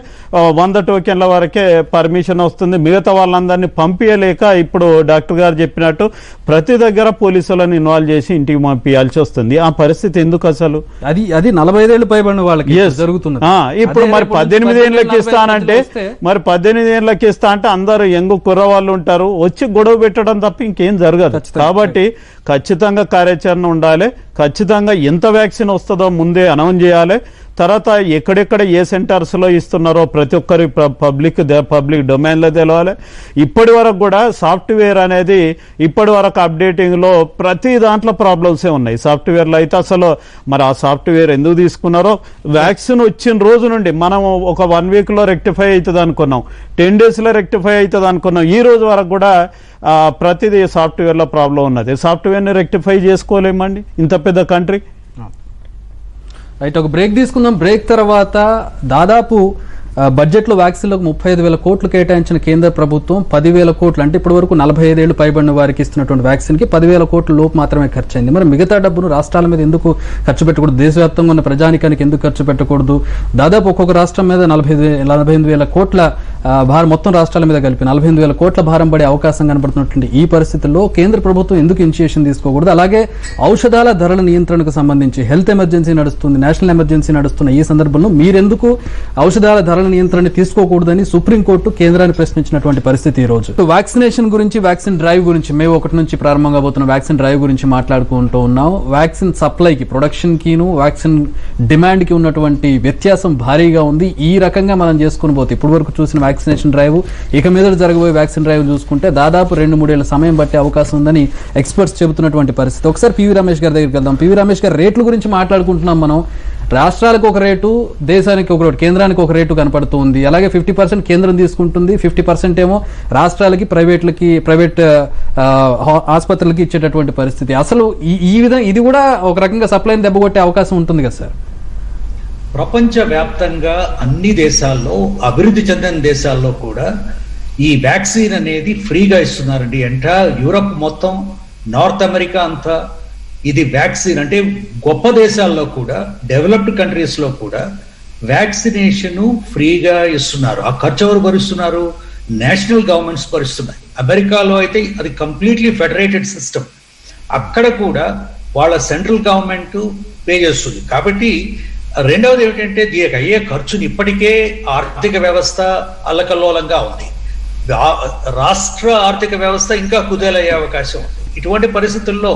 100 టోకెన్ల వరకే పర్మిషన్ వస్తుంది. మిగతా వాళ్ళందరినీ పంపించలేక ఇప్పుడు డాక్టర్ గారు చెప్పినట్టు ప్రతి దగ్గర పోలీసులను ఇన్వాల్వ్ చేసి ఇంటికి పంపించాల్సి వస్తుంది. ఆ పరిస్థితి ఎందుకు అసలు? అది 45 ఏళ్ళు పైబడిన వాళ్ళకి జరుగుతుంది. ఇప్పుడు మరి 18 ఏళ్ళకి ఇస్తానంటే మరి 18 ఏళ్ళకి ఇస్తా అంటే అందరూ యంగ్ కుర్రవాళ్ళు ఉంటారు, వచ్చి గొడవ పెట్టడం తప్ప ఇంకేం జరగదు. కాబట్టి ఖచ్చితంగా కార్యాచరణ ఉండాలి. ఖచ్చితంగా ఎంత వ్యాక్సిన్ వస్తుందో ముందే అనౌన్స్ చేయాలి. తర్వాత ఎక్కడెక్కడ ఏ సెంటర్స్లో ఇస్తున్నారో ప్రతి ఒక్కరి పబ్లిక్ డొమైన్లో తెలవాలి. ఇప్పటి వరకు కూడా సాఫ్ట్వేర్ అనేది ఇప్పటి వరకు అప్డేటింగ్లో ప్రతి దాంట్లో ప్రాబ్లమ్సే ఉన్నాయి. సాఫ్ట్వేర్లో అయితే అసలు మరి ఆ సాఫ్ట్వేర్ ఎందుకు తీసుకున్నారో, వ్యాక్సిన్ వచ్చిన రోజు నుండి మనం ఒక 1 weekలో రెక్టిఫై అవుతుంది అనుకున్నాం, 10 daysలో రెక్టిఫై అవుతుంది అనుకున్నాం. ఈ రోజు వరకు కూడా ప్రతిదీ సాఫ్ట్వేర్లో ప్రాబ్లం ఉన్నది. సాఫ్ట్వేర్ని రెక్టిఫై చేసుకోలేమండి ఇంత పెద్ద కంట్రీ. రైట్, ఒక బ్రేక్ తీసుకుందాం. బ్రేక్ తర్వాత దాదాపు బడ్జెట్లో వ్యాక్సిన్లకు 35,000 కోట్లు కేటాయించిన కేంద్ర ప్రభుత్వం 10,000 కోట్లు అంటే ఇప్పటి వరకు 45 ఏళ్ళు పైబడిన వారికి ఇస్తున్నటువంటి వ్యాక్సిన్కి 10,000 కోట్ల లోపు మాత్రమే ఖర్చు అయింది. మరి మిగతా డబ్బును రాష్ట్రాల మీద ఎందుకు ఖర్చు పెట్టకూడదు? దేశవ్యాప్తంగా ఉన్న ప్రజానికానికి ఎందుకు ఖర్చు పెట్టకూడదు? దాదాపు ఒక్కొక్క రాష్ట్రం మీద 45,000 కోట్ల భారం, మొత్తం రాష్ట్రాల మీద కలిపి 45,000 కోట్ల భారం పడే అవకాశం కనబడుతున్నటువంటి ఈ పరిస్థితుల్లో కేంద్ర ప్రభుత్వం ఎందుకు ఇనిషియేషన్ తీసుకోకూడదు? అలాగే ఔషధాల ధరల నియంత్రణకు సంబంధించి హెల్త్ ఎమర్జెన్సీ నడుస్తుంది, నేషనల్ ఎమర్జెన్సీ నడుస్తున్న ఈ సందర్భంలో మీరెందుకు ఔషధాల ధరల నియంత్రణ తీసుకోకూడదని సుప్రీంకోర్టు కేంద్రాన్ని ప్రశ్నించినటువంటి పరిస్థితి ఈ రోజు. వ్యాక్సినేషన్ గురించి, వ్యాక్సిన్ డ్రైవ్ గురించి, మే 1 నుంచి ప్రారంభంగా పోతున్న వ్యాక్సిన్ డ్రైవ్ గురించి మాట్లాడుకుంటూ ఉన్నాం. వ్యాక్సిన్ సప్లైకి, ప్రొడక్షన్ కిను వ్యాక్సిన్ డిమాండ్ కి ఉన్నటువంటి వ్యత్యాసం భారీగా ఉంది. ఈ రకంగా మనం చేసుకుని పోతే ఇప్పటి వరకు చూసిన వ్యాక్సినేషన్ డ్రైవ్, ఇక మీద జరగబోయే వ్యాక్సిన్ డ్రైవ్ చూసుకుంటే దాదాపు 2-3 ఏళ్ల సమయం పట్టే అవకాశం ఉందని ఎక్స్పర్ట్స్ చెబుతున్నటువంటి పరిస్థితి. ఒకసారి పివి రమేష్ గారి దగ్గరికి వెళ్దాం. పివి రమేష్ గారు, రేట్ల గురించి మాట్లాడుకుంటున్నాం మనం. రాష్ట్రాలకు ఒక రేటు, దేశానికి ఒక రేటు, కేంద్రానికి ఒక రేటు కనపడుతుంది. అలాగే 50% కేంద్రం తీసుకుంటుంది, 50% ఏమో రాష్ట్రాలకి, ప్రైవేట్ ఆసుపత్రులకి ఇచ్చేటటువంటి పరిస్థితి. అసలు ఈ విధంగా ఇది కూడా ఒక రకంగా సప్లైని దెబ్బకొట్టే అవకాశం ఉంటుంది కదా సార్? ప్రపంచవ్యాప్తంగా అన్ని దేశాల్లో, అభివృద్ధి చెందిన దేశాల్లో కూడా ఈ వ్యాక్సిన్ అనేది ఫ్రీగా ఇస్తున్నారండి. యూరప్ మొత్తం, నార్త్ అమెరికా అంతా ఇది వ్యాక్సిన్ అంటే గొప్ప దేశాల్లో కూడా, డెవలప్డ్ కంట్రీస్ లో కూడా వ్యాక్సినేషన్ ఫ్రీగా ఇస్తున్నారు. ఆ ఖర్చు ఎవరు భరిస్తున్నారు? National governments భరిస్తున్నాయి. అమెరికాలో అయితే అది కంప్లీట్లీ ఫెడరేటెడ్ సిస్టమ్. అక్కడ కూడా వాళ్ళ సెంట్రల్ గవర్నమెంట్ పే చేస్తుంది. కాబట్టి రెండవది ఏమిటంటే దీనికి అయ్యే ఖర్చుని ఇప్పటికే ఆర్థిక వ్యవస్థ అల్లకల్లోలంగా ఉంది. రాష్ట్ర ఆర్థిక వ్యవస్థ ఇంకా కుదేలయ్యే అవకాశం ఉంది. ఇటువంటి పరిస్థితుల్లో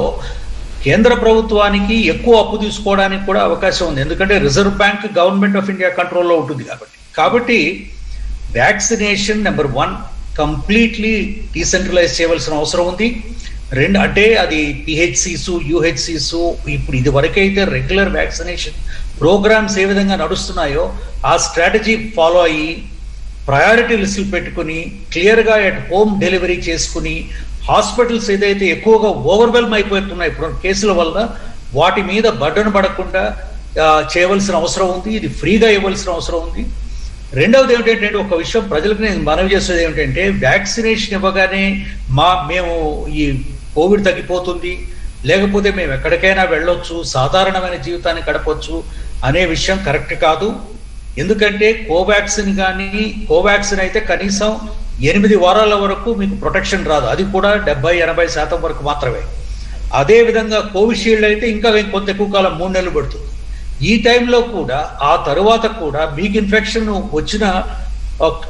కేంద్ర ప్రభుత్వానికి ఎక్కువ అప్పు తీసుకోవడానికి కూడా అవకాశం ఉంది. ఎందుకంటే reserve bank government of India కంట్రోల్లో ఉంటుంది కాబట్టి వ్యాక్సినేషన్ నెంబర్ 1 కంప్లీట్లీ డీసెంట్రలైజ్ చేయవలసిన అవసరం ఉంది. 2 అంటే అది పిహెచ్సిస్, యూహెచ్సిస్ ఇప్పుడు ఇది వరకైతే రెగ్యులర్ వ్యాక్సినేషన్ ప్రోగ్రామ్స్ ఏ విధంగా నడుస్తున్నాయో ఆ స్ట్రాటజీ ఫాలో అయ్యి ప్రయారిటీ లిస్టులు పెట్టుకుని క్లియర్గా ఎట్ హోమ్ డెలివరీ చేసుకుని హాస్పిటల్స్ ఏదైతే ఎక్కువగా ఓవర్వెల్మ్ అయిపోతున్నాయి ఇప్పుడు కేసుల వల్ల వాటి మీద బర్డన్ పడకుండా చేయవలసిన అవసరం ఉంది. ఇది ఫ్రీగా ఇవ్వాల్సిన అవసరం ఉంది. రెండవది ఏమిటంటే ఒక విషయం ప్రజలకు నేను మనవి చేసేది ఏమిటంటే వ్యాక్సినేషన్ ఇవ్వగానే మేము ఈ కోవిడ్ తగ్గిపోతుంది, లేకపోతే మేము ఎక్కడికైనా వెళ్ళొచ్చు, సాధారణమైన జీవితాన్ని గడపొచ్చు అనే విషయం కరెక్ట్ కాదు. ఎందుకంటే కోవాక్సిన్ అయితే కనీసం 8 వారాల వరకు మీకు ప్రొటెక్షన్ రాదు, అది కూడా 70-80% వరకు మాత్రమే. అదే విధంగా కోవిషీల్డ్ అయితే ఇంకా కొంత ఎక్కువ కాలం 3 నెలలు పడుతుంది. ఈ టైంలో కూడా ఆ తరువాత కూడా మీకు ఇన్ఫెక్షన్ వచ్చిన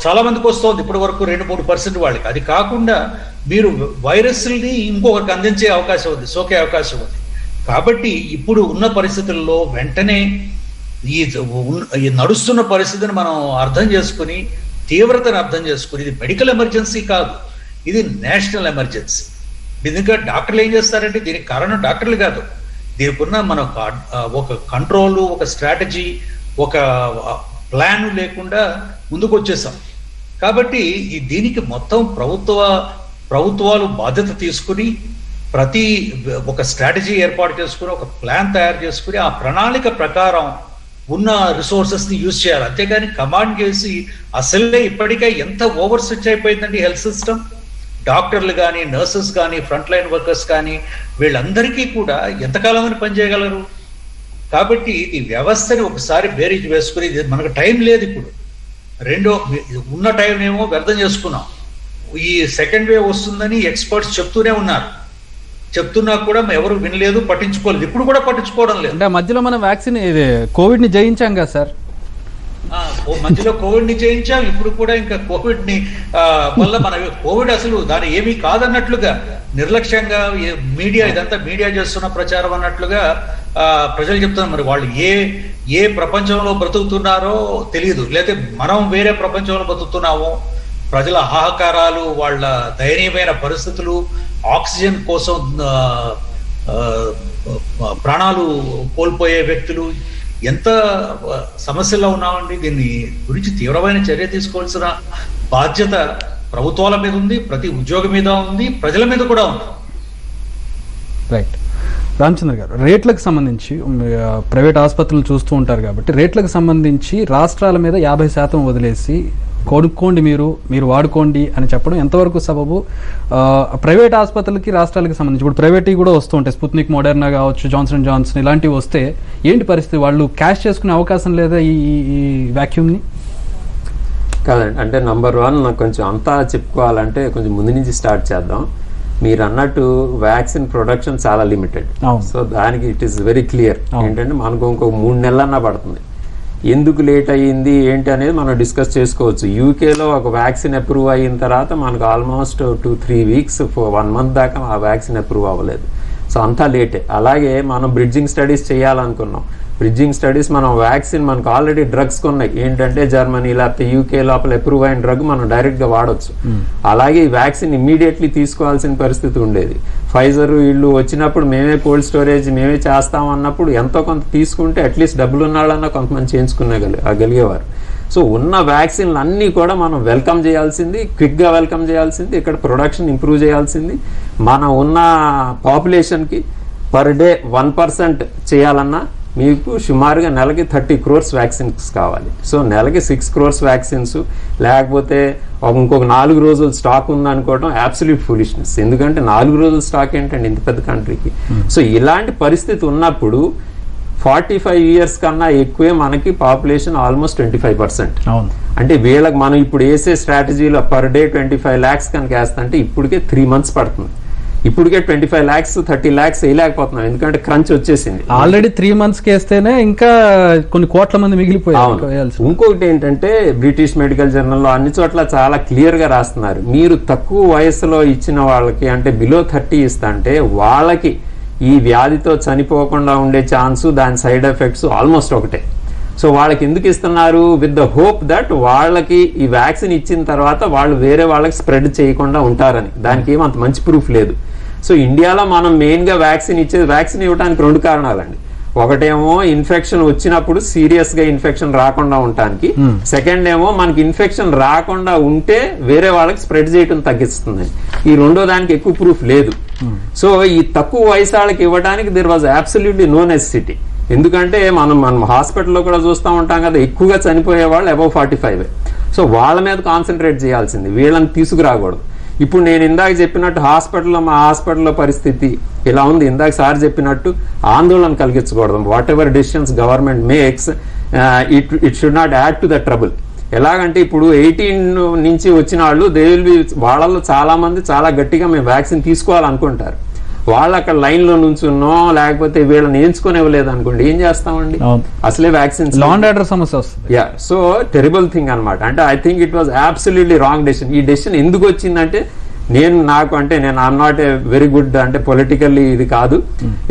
చాలా మందికి వస్తుంది ఇప్పటి వరకు 2-3% వాళ్ళకి. అది కాకుండా మీరు వైరస్ని ఇంకొకరికి అందించే అవకాశం ఉంది, సోకే అవకాశం ఉంది. కాబట్టి ఇప్పుడు ఉన్న పరిస్థితుల్లో వెంటనే ఈ నడుస్తున్న పరిస్థితిని మనం అర్థం చేసుకుని, తీవ్రతను అర్థం చేసుకుని, ఇది మెడికల్ ఎమర్జెన్సీ కాదు, ఇది నేషనల్ ఎమర్జెన్సీ. ఎందుకంటే డాక్టర్లు ఏం చేస్తారంటే దీనికి కారణం డాక్టర్లు కాదు, దీనికి ఉన్న మన ఒక కంట్రోలు, ఒక స్ట్రాటజీ, ఒక ప్లాన్ లేకుండా ముందుకు వచ్చేసాం. కాబట్టి దీనికి మొత్తం ప్రభుత్వాలు బాధ్యత తీసుకుని ఒక స్ట్రాటజీ ఏర్పాటు చేసుకుని ఒక ప్లాన్ తయారు చేసుకుని ఆ ప్రణాళిక ప్రకారం ఉన్న రిసోర్సెస్ ని యూజ్ చేయాలి. అంతేగాని కమాండ్ చేసి అసలే ఇప్పటికే ఎంత ఓవర్ స్విచ్ అయిపోయిందండి హెల్త్ సిస్టమ్. డాక్టర్లు కానీ, నర్సెస్ కానీ, ఫ్రంట్ లైన్ వర్కర్స్ కానీ వీళ్ళందరికీ కూడా ఎంతకాలమని పనిచేయగలరు? కాబట్టి ఈ వ్యవస్థని ఒకసారి బేరీజ్ వేసుకుని మనకు టైం లేదు ఇప్పుడు. ఉన్న టైం ఏమో వ్యర్థం చేసుకున్నాం. ఈ సెకండ్ వేవ్ వస్తుందని ఎక్స్పర్ట్స్ చెప్తూనే ఉన్నారు, చెప్తున్నా కూడా ఎవరు వినలేదు, పట్టించుకోలేదు. ఇప్పుడు కూడా పట్టించుకోవడం లేదు. అంటే మధ్యలో మనం వ్యాక్సిన్ కోవిడ్ ని జయించాం కదా సార్, మధ్యలో కోవిడ్ ని జయించాం. ఇప్పుడు కూడా ఇంకా కోవిడ్ ని వల్ల మన కోవిడ్ అసలు దాని ఏమీ కాదన్నట్లుగా నిర్లక్ష్యంగా మీడియా, ఇదంతా మీడియా చేస్తున్న ప్రచారం అన్నట్లుగా ప్రజలు చెప్తున్నారు. మరి వాళ్ళు ఏ ప్రపంచంలో బ్రతుకుతున్నారో తెలియదు, లేకపోతే మనం వేరే ప్రపంచంలో బ్రతుకుతున్నామో. ప్రజల హాహాకారాలు, వాళ్ళ దయనీయమైన పరిస్థితులు, ఆక్సిజన్ కోసం ప్రాణాలు కోల్పోయే వ్యక్తులు, ఎంత సమస్యల్లో ఉన్నామండి. దీన్ని గురించి తీవ్రమైన చర్య తీసుకోవాల్సిన బాధ్యత ప్రభుత్వాల మీద ఉంది, ప్రతి ఉద్యోగి మీద ఉంది, ప్రజల మీద కూడా ఉంది. రైట్. రామచంద్ర గారు, రేట్లకు సంబంధించి ప్రైవేట్ ఆసుపత్రులు చూస్తూ ఉంటారు కాబట్టి రేట్లకు సంబంధించి రాష్ట్రాల మీద 50% వదిలేసి కొనుక్కోండి, మీరు వాడుకోండి అని చెప్పడం ఎంతవరకు సబబు? ప్రైవేట్ ఆసుపత్రులకి రాష్ట్రాలకి సంబంధించి ఇప్పుడు ప్రైవేట్ కూడా వస్తూ ఉంటాయి, స్పుత్నిక్, మోడర్నా కావచ్చు, జాన్సన్ జాన్సన్ ఇలాంటివి వస్తే ఏంటి పరిస్థితి? వాళ్ళు క్యాష్ చేసుకునే అవకాశం లేదా ఈ వ్యాక్యూమ్ని? కాదండి, అంటే నంబర్ 1 నాకు కొంచెం అంతా చెప్పుకోవాలంటే కొంచెం ముందు నుంచి స్టార్ట్ చేద్దాం. మీరు అన్నట్టు వ్యాక్సిన్ ప్రొడక్షన్ చాలా లిమిటెడ్. సో దానికి ఇట్ ఈస్ వెరీ క్లియర్ ఏంటంటే మనకు ఇంకొక 3 నెలలన్నా పడుతుంది. ఎందుకు లేట్ అయ్యింది ఏంటి అనేది మనం డిస్కస్ చేసుకోవచ్చు. యూకేలో ఒక వ్యాక్సిన్ అప్రూవ్ అయిన తర్వాత మనకు ఆల్మోస్ట్ 2-3 వీక్స్ 1 మంత్ దాకా ఆ వ్యాక్సిన్ అప్రూవ్ అవ్వలేదు. సో అంతా లేటే. అలాగే మనం బ్రిడ్జింగ్ స్టడీస్ చేయాలనుకున్నాం. బ్రిడ్జింగ్ స్టడీస్ మనం వ్యాక్సిన్ మనకు ఆల్రెడీ డ్రగ్స్ కొన్నాయి, ఏంటంటే జర్మనీ లేకపోతే యూకే లోపల అప్రూవ్ అయిన డ్రగ్ మనం డైరెక్ట్గా వాడచ్చు. అలాగే ఈ వ్యాక్సిన్ ఇమ్మీడియట్లీ తీసుకోవాల్సిన పరిస్థితి ఉండేది. ఫైజర్ వీళ్ళు వచ్చినప్పుడు మేమే కోల్డ్ స్టోరేజ్ మేమే చేస్తాం అన్నప్పుడు ఎంతో కొంత తీసుకుంటే అట్లీస్ట్ డబ్బులు ఉన్న వాళ్ళన్నా కొంతమంది చేయించుకునేగలిగేవారు. సో ఉన్న వ్యాక్సిన్లు అన్నీ కూడా మనం వెల్కమ్ చేయాల్సింది, క్విక్గా వెల్కమ్ చేయాల్సింది, ఇక్కడ ప్రొడక్షన్ ఇంప్రూవ్ చేయాల్సింది. మనం ఉన్న పాపులేషన్కి పర్ డే 1% చేయాలన్నా మీకు సుమారుగా నెలకి 30 crores వ్యాక్సిన్స్ కావాలి. సో నెలకి 6 crores వ్యాక్సిన్స్ లేకపోతే ఇంకొక 4 రోజులు స్టాక్ ఉందనుకోవడం అబ్సల్యూట్ ఫూలిష్నెస్. ఎందుకంటే 4 రోజుల స్టాక్ ఏంటండి ఇంత పెద్ద కంట్రీకి. సో ఇలాంటి పరిస్థితి ఉన్నప్పుడు 45 years కన్నా ఎక్కువే మనకి పాపులేషన్ ఆల్మోస్ట్ 25%. అంటే వీళ్ళకి మనం ఇప్పుడు వేసే స్ట్రాటజీలో పర్ డే 25 lakhs కనుక వేస్తుంటే ఇప్పటికే 3 months పడుతుంది. ఇప్పటికే 25 lakhs 30 lakhs వేయలేకపోతున్నాం ఎందుకంటే క్రంచ్ వచ్చేసింది. ఆల్రెడీ 3 months వేస్తేనే ఇంకా కొన్ని కోట్ల మంది మిగిలిపోయారు. ఇంకొకటి ఏంటంటే బ్రిటిష్ మెడికల్ జర్నల్లో అన్ని చోట్ల చాలా క్లియర్ గా రాస్తున్నారు, మీరు తక్కువ వయసులో ఇచ్చిన వాళ్ళకి అంటే బిలో 30 ఇస్తుంటే వాళ్ళకి ఈ వ్యాధితో చనిపోకుండా ఉండే ఛాన్సు దాని సైడ్ ఎఫెక్ట్స్ ఆల్మోస్ట్ ఒకటే. సో వాళ్ళకి ఎందుకు ఇస్తున్నారు? విత్ ద హోప్ దట్ వాళ్ళకి ఈ వ్యాక్సిన్ ఇచ్చిన తర్వాత వాళ్ళు వేరే వాళ్ళకి స్ప్రెడ్ చేయకుండా ఉంటారని. దానికి ఏమంత మంచి ప్రూఫ్ లేదు. సో ఇండియాలో మనం మెయిన్గా వ్యాక్సిన్ ఇచ్చేది, వ్యాక్సిన్ ఇవ్వడానికి 2 కారణాలండి. ఒకటేమో ఇన్ఫెక్షన్ వచ్చినప్పుడు సీరియస్గా ఇన్ఫెక్షన్ రాకుండా ఉండటానికి, సెకండ్ ఏమో మనకి ఇన్ఫెక్షన్ రాకుండా ఉంటే వేరే వాళ్ళకి స్ప్రెడ్ చేయడం తగ్గిస్తుంది. ఈ రెండో దానికి ఎక్కువ ప్రూఫ్ లేదు. సో ఈ తక్కువ వయసు వాళ్ళకి ఇవ్వడానికి there was absolutely no necessity. ఎందుకంటే మనం హాస్పిటల్లో కూడా చూస్తూ ఉంటాం కదా, ఎక్కువగా చనిపోయే వాళ్ళు అబౌవ్ 45. సో వాళ్ళ మీద కాన్సన్ట్రేట్ చేయాల్సింది, వీళ్ళని తీసుకురాకూడదు. ఇప్పుడు నేను ఇందాక చెప్పినట్టు మా హాస్పిటల్లో పరిస్థితి ఇలా ఉంది. ఇందాక సార్ చెప్పినట్టు ఆందోళన కలిగించకూడదు. Whatever decisions government makes it should not add to the trouble. ఎలాగంటే ఇప్పుడు 18 నుంచి వచ్చిన వాళ్ళు వాళ్ళలో చాలా మంది చాలా గట్టిగా మేము వ్యాక్సిన్ తీసుకోవాలనుకుంటారు. వాళ్ళు అక్కడ లైన్ లో నుంచున్నో లేకపోతే వీళ్ళని ఎంచుకునేవ్వలేదు అనుకోండి, ఏం చేస్తామండి? అసలే వ్యాక్సిన్ లా అండ్ ఆర్డర్ సమస్య వస్తుంది. యా, సో టెరిబుల్ థింగ్ అనమాట. అంటే I think it was absolutely wrong decision. ఈ డెసిషన్ ఎందుకు వచ్చిందంటే నేను I'm not a very good అంటే పొలిటికల్లీ ఇది కాదు.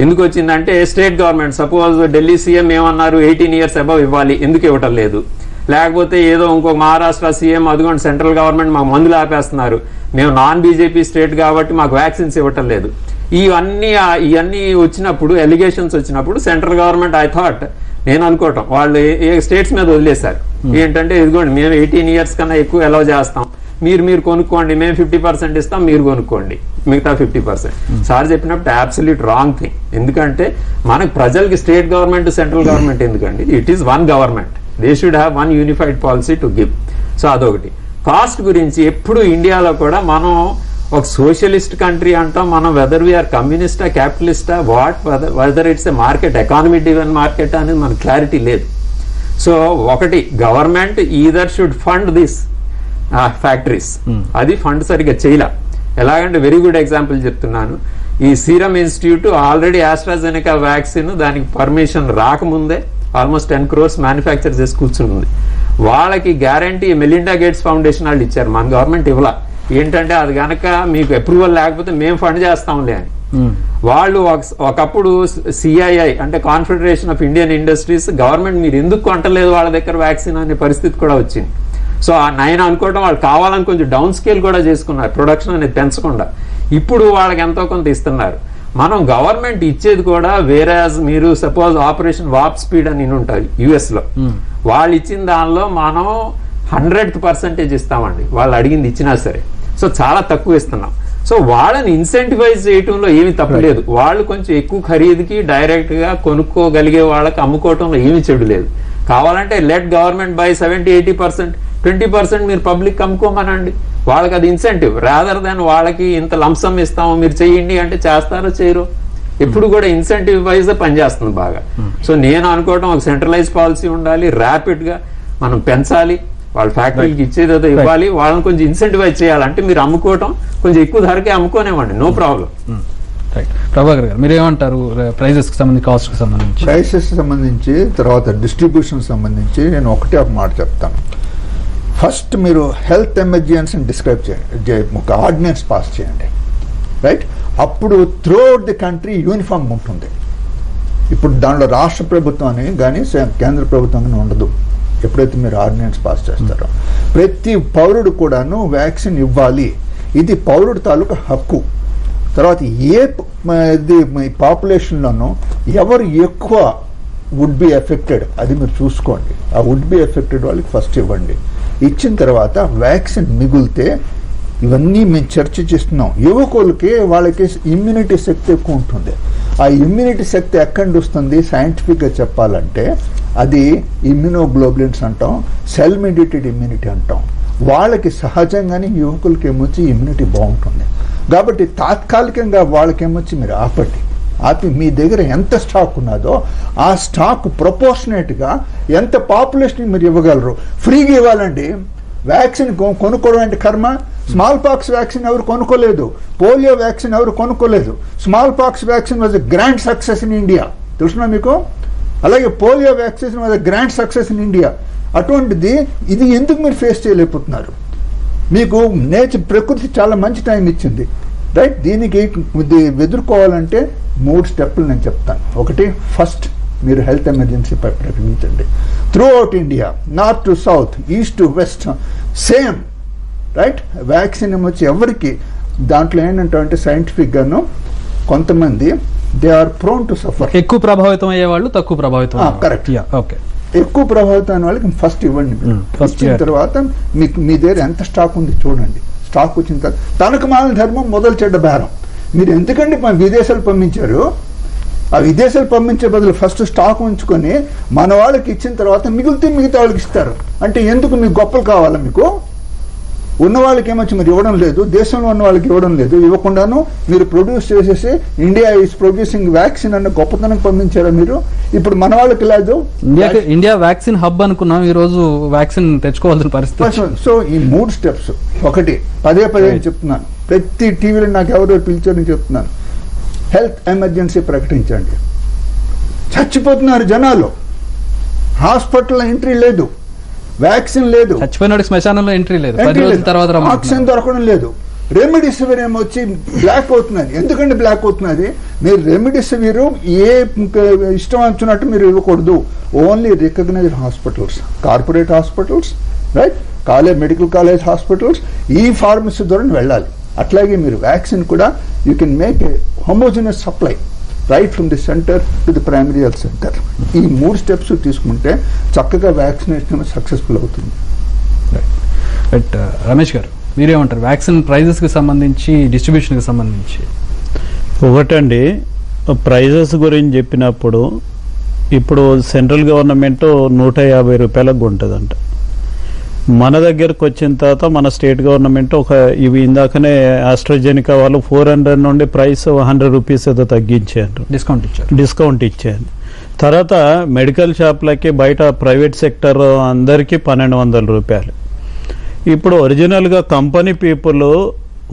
ఎందుకు వచ్చిందంటే state government suppose Delhi CM ఏమన్నారు, 18 years అబవ్ ఇవ్వాలి, ఎందుకు ఇవ్వటం లేదు? లేకపోతే ఏదో ఇంకొక మహారాష్ట్ర సీఎం అదిగోండి సెంట్రల్ గవర్నమెంట్ మాకు మందులు ఆపేస్తున్నారు, మేము నాన్ బీజేపీ స్టేట్ కాబట్టి మాకు వ్యాక్సిన్స్ ఇవ్వటం లేదు. ఇవన్నీ వచ్చినప్పుడు ఎలిగేషన్స్ వచ్చినప్పుడు సెంట్రల్ గవర్నమెంట్ నేను అనుకోవటం వాళ్ళు ఏ స్టేట్స్ మీద వదిలేశారు. ఏంటంటే ఇదిగోండి మేము 18 years కన్నా ఎక్కువ అలౌ చేస్తాం, మీరు కొనుక్కోండి, మేము 50% ఇస్తాం, మీరు కొనుక్కోండి మిగతా 50%. సార్ చెప్పినప్పుడు అబ్సల్యూట్ రాంగ్ థింగ్. ఎందుకంటే మనకు ప్రజలకి స్టేట్ గవర్నమెంట్ సెంట్రల్ గవర్నమెంట్ ఎందుకండి? It is one government, they should have one unified policy to give. So అదొకటి. కాస్ట్ గురించి ఎప్పుడు ఇండియాలో కూడా మనం ఒక సోషలిస్ట్ కంట్రీ అంటాం మనం, వెదర్ వీఆర్ కమ్యూనిస్టా క్యాపిటలిస్టా whether it's a market economy driven market అనేది మనకు క్లారిటీ లేదు. సో ఒకటి government either should fund this factories, అది ఫండ్ సరిగ్గా చేయలే. ఎలాగంటే వెరీ గుడ్ ఎగ్జాంపుల్ చెప్తున్నాను, ఈ serum institute already AstraZeneca vaccine దానికి పర్మిషన్ రాకముందే ఆల్మోస్ట్ 10 crores మ్యానుఫ్యాక్చర్ చేసి కూర్చుంది. వాళ్ళకి గ్యారంటీ మెలిండా గేట్స్ ఫౌండేషన్ వాళ్ళు ఇచ్చారు, మన గవర్నమెంట్ ఇవ్వాల. ఏంటంటే అది కనుక మీకు అప్రూవల్ లేకపోతే మేము ఫండ్ చేస్తాంలే అని. వాళ్ళు ఒకప్పుడు సిఐఐ అంటే confederation of Indian industries government మీరు ఎందుకు కొంటలేదు వాళ్ళ దగ్గర వ్యాక్సిన్ అనే పరిస్థితి కూడా వచ్చింది. సో నేను అనుకోవడం వాళ్ళు కావాలని కొంచెం డౌన్ స్కేల్ కూడా చేసుకున్నారు, ప్రొడక్షన్ అనేది పెంచకుండా. ఇప్పుడు వాళ్ళకి ఎంతో కొంత ఇస్తున్నారు. మనం గవర్నమెంట్ ఇచ్చేది కూడా వేరే, మీరు సపోజ్ ఆపరేషన్ వాప్ స్పీడ్ అని ఉంటాయి యుఎస్ లో, వాళ్ళు ఇచ్చిన దానిలో మనం 100% ఇస్తామండి, వాళ్ళు అడిగింది ఇచ్చినా సరే. సో చాలా తక్కువ ఇస్తున్నాం. సో వాళ్ళని ఇన్సెంటివైజ్ చేయటంలో ఏమి తప్పలేదు. వాళ్ళు కొంచెం ఎక్కువ ఖరీదుకి డైరెక్ట్ గా కొనుక్కోగలిగే వాళ్ళకి అమ్ముకోవటంలో ఏమి చెడు లేదు. కావాలంటే లెట్ గవర్నమెంట్ బై 70-80%, 20% మీరు పబ్లిక్ అమ్ముకోమనండి, వాళ్ళకి అది ఇన్సెంటివ్. రాదర్ దాన్ వాళ్ళకి ఇంత లంసం ఇస్తాము మీరు చెయ్యండి అంటే చేస్తారో చేయరు. ఎప్పుడు కూడా ఇన్సెంటివ్ వైజ్ పనిచేస్తుంది బాగా. సో నేను అనుకోవటం ఒక సెంట్రలైజ్ పాలసీ ఉండాలి, ర్యాపిడ్ గా మనం పెంచాలి, వాళ్ళ ఫ్యాక్టరీకి ఇచ్చేదేదో ఇవ్వాలి, వాళ్ళని కొంచెం ఇన్సెంటివైజ్ చేయాలంటే మీరు అమ్ముకోవటం కొంచెం ఎక్కువ ధరకే అమ్ముకోనేవ్వండి, నో ప్రాబ్లం. ప్రభాకర్ గారు మీరేమంటారు? ప్రైజెస్ కి సంబంధించి, కాస్ట్ కి సంబంధించి, ప్రైసెస్ సంబంధించి తర్వాత డిస్ట్రిబ్యూషన్ సంబంధించి నేను ఒకటే ఒక మాట చెప్తాను. ఫస్ట్ మీరు హెల్త్ ఎమర్జెన్సీని డిస్క్రైబ్ చేయండి, ఒక ఆర్డినెన్స్ పాస్ చేయండి, రైట్? అప్పుడు through out the country uniform ఉంటుంది. ఇప్పుడు దానిలో రాష్ట్ర ప్రభుత్వాన్ని కానీ కేంద్ర ప్రభుత్వం కానీ ఉండదు. ఎప్పుడైతే మీరు ఆర్డినెన్స్ పాస్ చేస్తారో ప్రతి పౌరుడు కూడాను వ్యాక్సిన్ ఇవ్వాలి, ఇది పౌరుడు తాలూకా హక్కు. తర్వాత పాపులేషన్లోనూ ఎవరు ఎక్కువ వుడ్ బి ఎఫెక్టెడ్ అది మీరు చూసుకోండి. ఆ వుడ్ బి ఎఫెక్టెడ్ వాళ్ళకి ఫస్ట్ ఇవ్వండి. ఇచ్చిన తర్వాత వ్యాక్సిన్ మిగిలితే ఇవన్నీ మేము చర్చ చేస్తున్నాం. యువకులకి వాళ్ళకి ఇమ్యూనిటీ శక్తి ఎక్కువ ఉంటుంది. ఆ ఇమ్యూనిటీ శక్తి ఎక్కడి నుంచి వస్తుంది సైంటిఫిక్గా చెప్పాలంటే అది ఇమ్యూనోగ్లోబులిన్స్ అంటాం, సెల్ మెడియేటెడ్ ఇమ్యూనిటీ అంటాం. వాళ్ళకి సహజంగానే యువకులకి ఏమొచ్చి ఇమ్యూనిటీ బాగుంటుంది. కాబట్టి తాత్కాలికంగా వాళ్ళకేమొచ్చి మీరు ఆపి మీ దగ్గర ఎంత స్టాక్ ఉన్నదో ఆ స్టాక్ ప్రపోర్షనేట్గా ఎంత పాపులేషన్ మీరు ఇవ్వగలరు. ఫ్రీగా ఇవ్వాలండి. వ్యాక్సిన్ కొనుక్కోవడం అంటే కర్మ. స్మాల్ పాక్స్ వ్యాక్సిన్ ఎవరు కొనుక్కోలేదు, పోలియో వ్యాక్సిన్ ఎవరు కొనుక్కోలేదు. Small pox vaccine was a grand success in India, తెలుసునా మీకు. అలాగే polio vaccine was a grand success in India. అటువంటిది ఇది ఎందుకు మీరు ఫేస్ చేయలేకపోతున్నారు? మీకు ప్రకృతి చాలా మంచి టైం ఇచ్చింది, రైట్? దీనికి ఎదుర్కోవాలంటే 3 స్టెప్పులు నేను చెప్తాను. ఒకటి, ఫస్ట్ మీరు హెల్త్ ఎమర్జెన్సీ ప్రకటించండి. Throughout India, north to south, east to west, same, right? Vaccine వచ్చి ఎవరికి దాంట్లో ఏంటంటే సైంటిఫిక్గాను కొంతమంది they are prone to suffer. ఎక్కువ ప్రభావితం అయ్యే వాళ్ళు, తక్కువ ప్రభావితం. కరెక్ట్. ఓకే. ఎక్కువ ప్రభావితం అయిన వాళ్ళకి ఫస్ట్ ఇవ్వండి. ఇచ్చిన తర్వాత మీ దగ్గర ఎంత స్టాక్ ఉంది చూడండి. స్టాక్ వచ్చిన తర్వాత తనకు మాలిన ధర్మం మొదలు చెడ్డ బేరం. మీరు ఎందుకంటే విదేశాలు పంపించారు, ఆ విదేశాలు పంపించే బదులు ఫస్ట్ స్టాక్ ఉంచుకొని మన వాళ్ళకి ఇచ్చిన తర్వాత మిగతా వాళ్ళకి ఇస్తారు. అంటే ఎందుకు మీకు గొప్పలు కావాలా? మీకు ఉన్న వాళ్ళకి ఏమొచ్చి మీరు ఇవ్వడం లేదు, దేశంలో ఉన్న వాళ్ళకి ఇవ్వడం లేదు. ఇవ్వకుండాను మీరు ప్రొడ్యూస్ చేసేసి ఇండియా ఈజ్ ప్రొడ్యూసింగ్ వ్యాక్సిన్ అన్న గొప్పతనం పంపించారా మీరు? ఇప్పుడు మన వాళ్ళకి లేదు. ఇండియా వ్యాక్సిన్ హబ్ అనుకున్నాం, ఈ రోజు వ్యాక్సిన్ తెచ్చుకోవాల్సిన పరిస్థితి. సో ఈ 3 స్టెప్స్. ఒకటి, పదే చెప్తున్నాను, ప్రతి టీవీలో నాకు ఎవరో పిలిచారని చెప్తున్నాను, హెల్త్ ఎమర్జెన్సీ ప్రకటించండి. చచ్చిపోతున్నారు జనాలు, హాస్పిటల్ ఎంట్రీ లేదు, వ్యాక్సిన్ లేదు, చచ్చిపోయినోడికి శ్మశానంలో ఎంట్రీ లేదు, 10 రోజుల తర్వాత ఆక్సిజన్ దొరకడం లేదు. రెమిడిసివిర్ ఏమొచ్చి బ్లాక్ అవుతున్నది. ఎందుకంటే బ్లాక్ అవుతున్నది? మీరు రెమిడిసివిర్ ఏ ఇష్టం వచ్చినట్టు మీరు ఇవ్వకూడదు. Only recognised hospitals, corporate hospitals, right, medical college hospitals, ఈ ఫార్మసీ ద్వారా వెళ్ళాలి. అట్లాగే మీరు వ్యాక్సిన్ కూడా you can make a homogeneous supply right from the centre to the primary health centre. ఈ 3 స్టెప్స్ తీసుకుంటే చక్కగా వ్యాక్సినేషన్ సక్సెస్ఫుల్ అవుతుంది. రైట్. రమేష్ గారు మీరేమంటారు వ్యాక్సిన్ ప్రైజెస్కి సంబంధించి, డిస్ట్రిబ్యూషన్కి సంబంధించి? ఒకటండి, ప్రైజెస్ గురించి చెప్పినప్పుడు ఇప్పుడు సెంట్రల్ గవర్నమెంట్ 150 రూపాయలకు ఉంటుందంట. మన దగ్గరకు వచ్చిన తర్వాత మన స్టేట్ గవర్నమెంట్ ఇవి ఇందాకనే ఆస్ట్రాజెనికా వాళ్ళు 400 నుండి ప్రైస్ 100 రూపీస్ ఏదో తగ్గించారు, డిస్కౌంట్ ఇచ్చారు. తర్వాత మెడికల్ షాప్లకి బయట ప్రైవేట్ సెక్టర్ అందరికీ 1200 రూపాయలు. ఇప్పుడు ఒరిజినల్గా కంపెనీ పీపుల్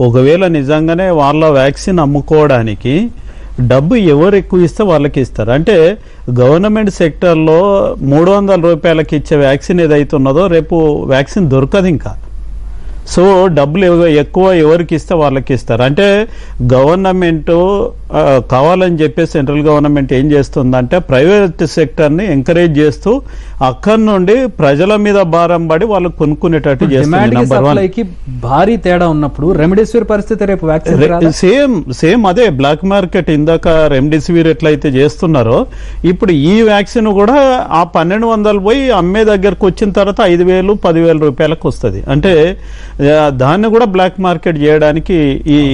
ఒకవేళ నిజంగానే వాళ్ళ వ్యాక్సిన్ అమ్ముకోవడానికి డబ్బు ఎవరు ఎక్కువ ఇస్తే వాళ్ళకి ఇస్తారు. అంటే గవర్నమెంట్ సెక్టర్లో 300 రూపాయలకి ఇచ్చే వ్యాక్సిన్ ఏదైతే ఉన్నదో రేపు వ్యాక్సిన్ దొరకదు ఇంకా. సో డబ్బులు ఎక్కువ ఎవరికి ఇస్తే వాళ్ళకి ఇస్తారు. అంటే గవర్నమెంట్ కావాలని చెప్పి సెంట్రల్ గవర్నమెంట్ ఏం చేస్తుందంటే ప్రైవేట్ సెక్టర్ని ఎంకరేజ్ చేస్తూ అక్కడి నుండి ప్రజల మీద భారం పడి వాళ్ళు కొనుక్కునేటట్టు చేస్తుంది. భారీ తేడా ఉన్నప్పుడు రెమిడిసివిర్ పరిస్థితి రేపు సేమ్ అదే బ్లాక్ మార్కెట్. ఇందాక రెమిడిసివిర్ ఎట్లయితే చేస్తున్నారో ఇప్పుడు ఈ వ్యాక్సిన్ కూడా ఆ 1200 పోయి అమ్మే దగ్గరకు వచ్చిన తర్వాత 5000 10,000 రూపాయలకు వస్తుంది. అంటే దాన్ని కూడా బ్లాక్ మార్కెట్ చేయడానికి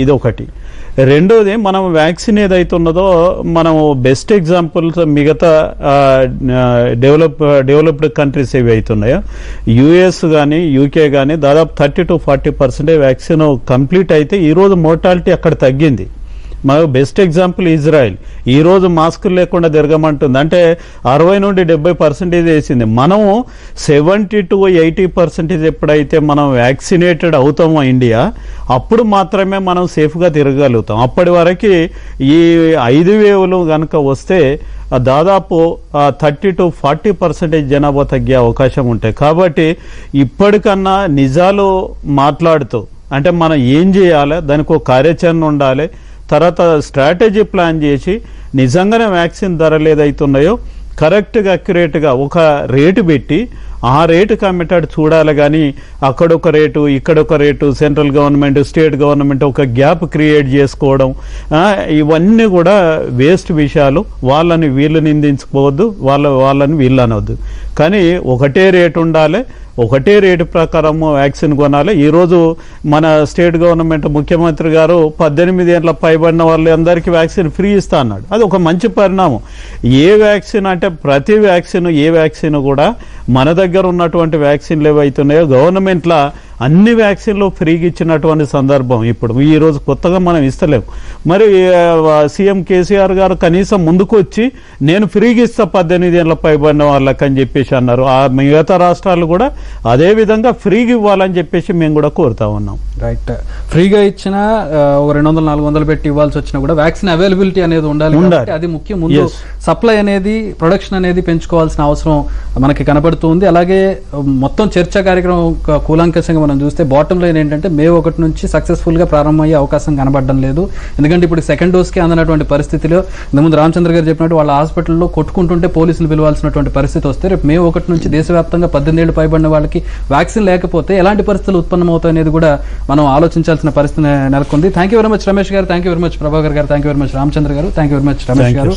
ఇది ఒకటి. రెండోది, మనం వ్యాక్సిన్ ఏదైతే ఉన్నదో మనం బెస్ట్ ఎగ్జాంపుల్స్ మిగతా డెవలప్డ్ కంట్రీస్ ఏవి అవుతున్నాయో యుఎస్ కానీ యూకే కానీ దాదాపు 30 to 40% వ్యాక్సిన్ కంప్లీట్ అయితే ఈరోజు మోర్టాలిటీ అక్కడ తగ్గింది. మాకు బెస్ట్ ఎగ్జాంపుల్ ఇజ్రాయెల్. ఈరోజు మాస్కులు లేకుండా తిరగమంటుంది. అంటే 60 నుండి 70% వేసింది. మనము 70 to 80% ఎప్పుడైతే మనం వ్యాక్సినేటెడ్ అవుతామో ఇండియా, అప్పుడు మాత్రమే మనం సేఫ్గా తిరగలుగుతాం. అప్పటి వరకు ఈ 5 వేవ్లు కనుక వస్తే దాదాపు 30 to 40% జనాభా తగ్గే అవకాశం ఉంటాయి. కాబట్టి ఇప్పటికన్నా నిజాలు మాట్లాడుతూ అంటే మనం ఏం చేయాలి, దానికి ఒక కార్యాచరణ ఉండాలి. తర్వాత స్ట్రాటజీ ప్లాన్ చేసి నిజంగానే వ్యాక్సిన్ ధరలు ఏదైతున్నాయో కరెక్ట్గా అక్యురేట్గా ఒక రేటు పెట్టి ఆ రేటు కమిటెడ్ చూడాలి. కానీ అక్కడొక రేటు ఇక్కడొక rate, central government state government ఒక గ్యాప్ క్రియేట్ చేసుకోవడం, ఇవన్నీ కూడా వేస్ట్ విషయాలు. వాళ్ళని వీళ్ళు నిందించుకోవద్దు, వాళ్ళని వీళ్ళు అనవద్దు. కానీ ఒకటే రేటు ఉండాలి, ఒకటే రేటు ప్రకారం వ్యాక్సిన్ కొనాలి. ఈరోజు మన స్టేట్ గవర్నమెంట్ ముఖ్యమంత్రి గారు 18 ఏళ్ల పైబడిన వాళ్ళందరికీ వ్యాక్సిన్ ఫ్రీ ఇస్తా అన్నాడు. అది ఒక మంచి పరిణామం. ఏ వ్యాక్సిన్ అంటే ప్రతి వ్యాక్సిన్ కూడా మన దగ్గర ఉన్నటువంటి వ్యాక్సిన్లు ఏవైతున్నాయో గవర్నమెంట్లో అన్ని వ్యాక్సిన్లు ఫ్రీగా ఇచ్చినటువంటి సందర్భం ఇప్పుడు ఈ రోజు కొత్తగా మనం ఇస్తలేము. మరి సీఎం కేసీఆర్ గారు కనీసం ముందుకు వచ్చి నేను ఫ్రీగా ఇస్తా 18 ఏళ్ల పైబడిన వాళ్ళకి అని చెప్పేసి అన్నారు. ఆ మిగతా రాష్ట్రాలు కూడా అదే విధంగా ఫ్రీగా ఇవ్వాలని చెప్పేసి మేము కూడా కోరుతా ఉన్నాం. రైట్, ఫ్రీగా ఇచ్చిన 200-400 పెట్టి ఇవ్వాల్సి వచ్చినా కూడా వ్యాక్సిన్ అవైలబిలిటీ అనేది ఉండాలి. అది ముఖ్యం. ముందు సప్లై అనేది, ప్రొడక్షన్ అనేది పెంచుకోవాల్సిన అవసరం మనకి కనబడుతుంది. అలాగే మొత్తం చర్చా కార్యక్రమం కూలంకషంగా మనం చూస్తే బాటమ్ లైన్ ఏంటంటే మే 1 నుంచి సక్సెస్ఫుల్ గా ప్రారంభమయ్యే అవకాశం కనబడడం లేదు. ఎందుకంటే ఇప్పుడు సెకండ్ డోస్ కి అందనటువంటి పరిస్థితిలో ఇంతకుముందు రామచంద్ర గారు చెప్పినట్టు వాళ్ళ హాస్పిటల్లో కొట్టుకుంటుంటే పోలీసులు పిలవాల్సినటువంటి పరిస్థితి వస్తే రేపు మే 1 నుంచి దేశవ్యాప్తంగా 18 ఏళ్లు పైబడిన వాళ్ళకి వ్యాక్సిన్ లేకపోతే ఎలాంటి పరిస్థితులు ఉత్పన్నమవుతాయి అనేది కూడా మనం ఆలోచించాల్సిన పరిస్థితి నెలకొంది. Thank you very much Ramesh garu, thank you very much Prabhakar garu, thank you very much Ramachandra garu, thank you very much Ramesh గారు.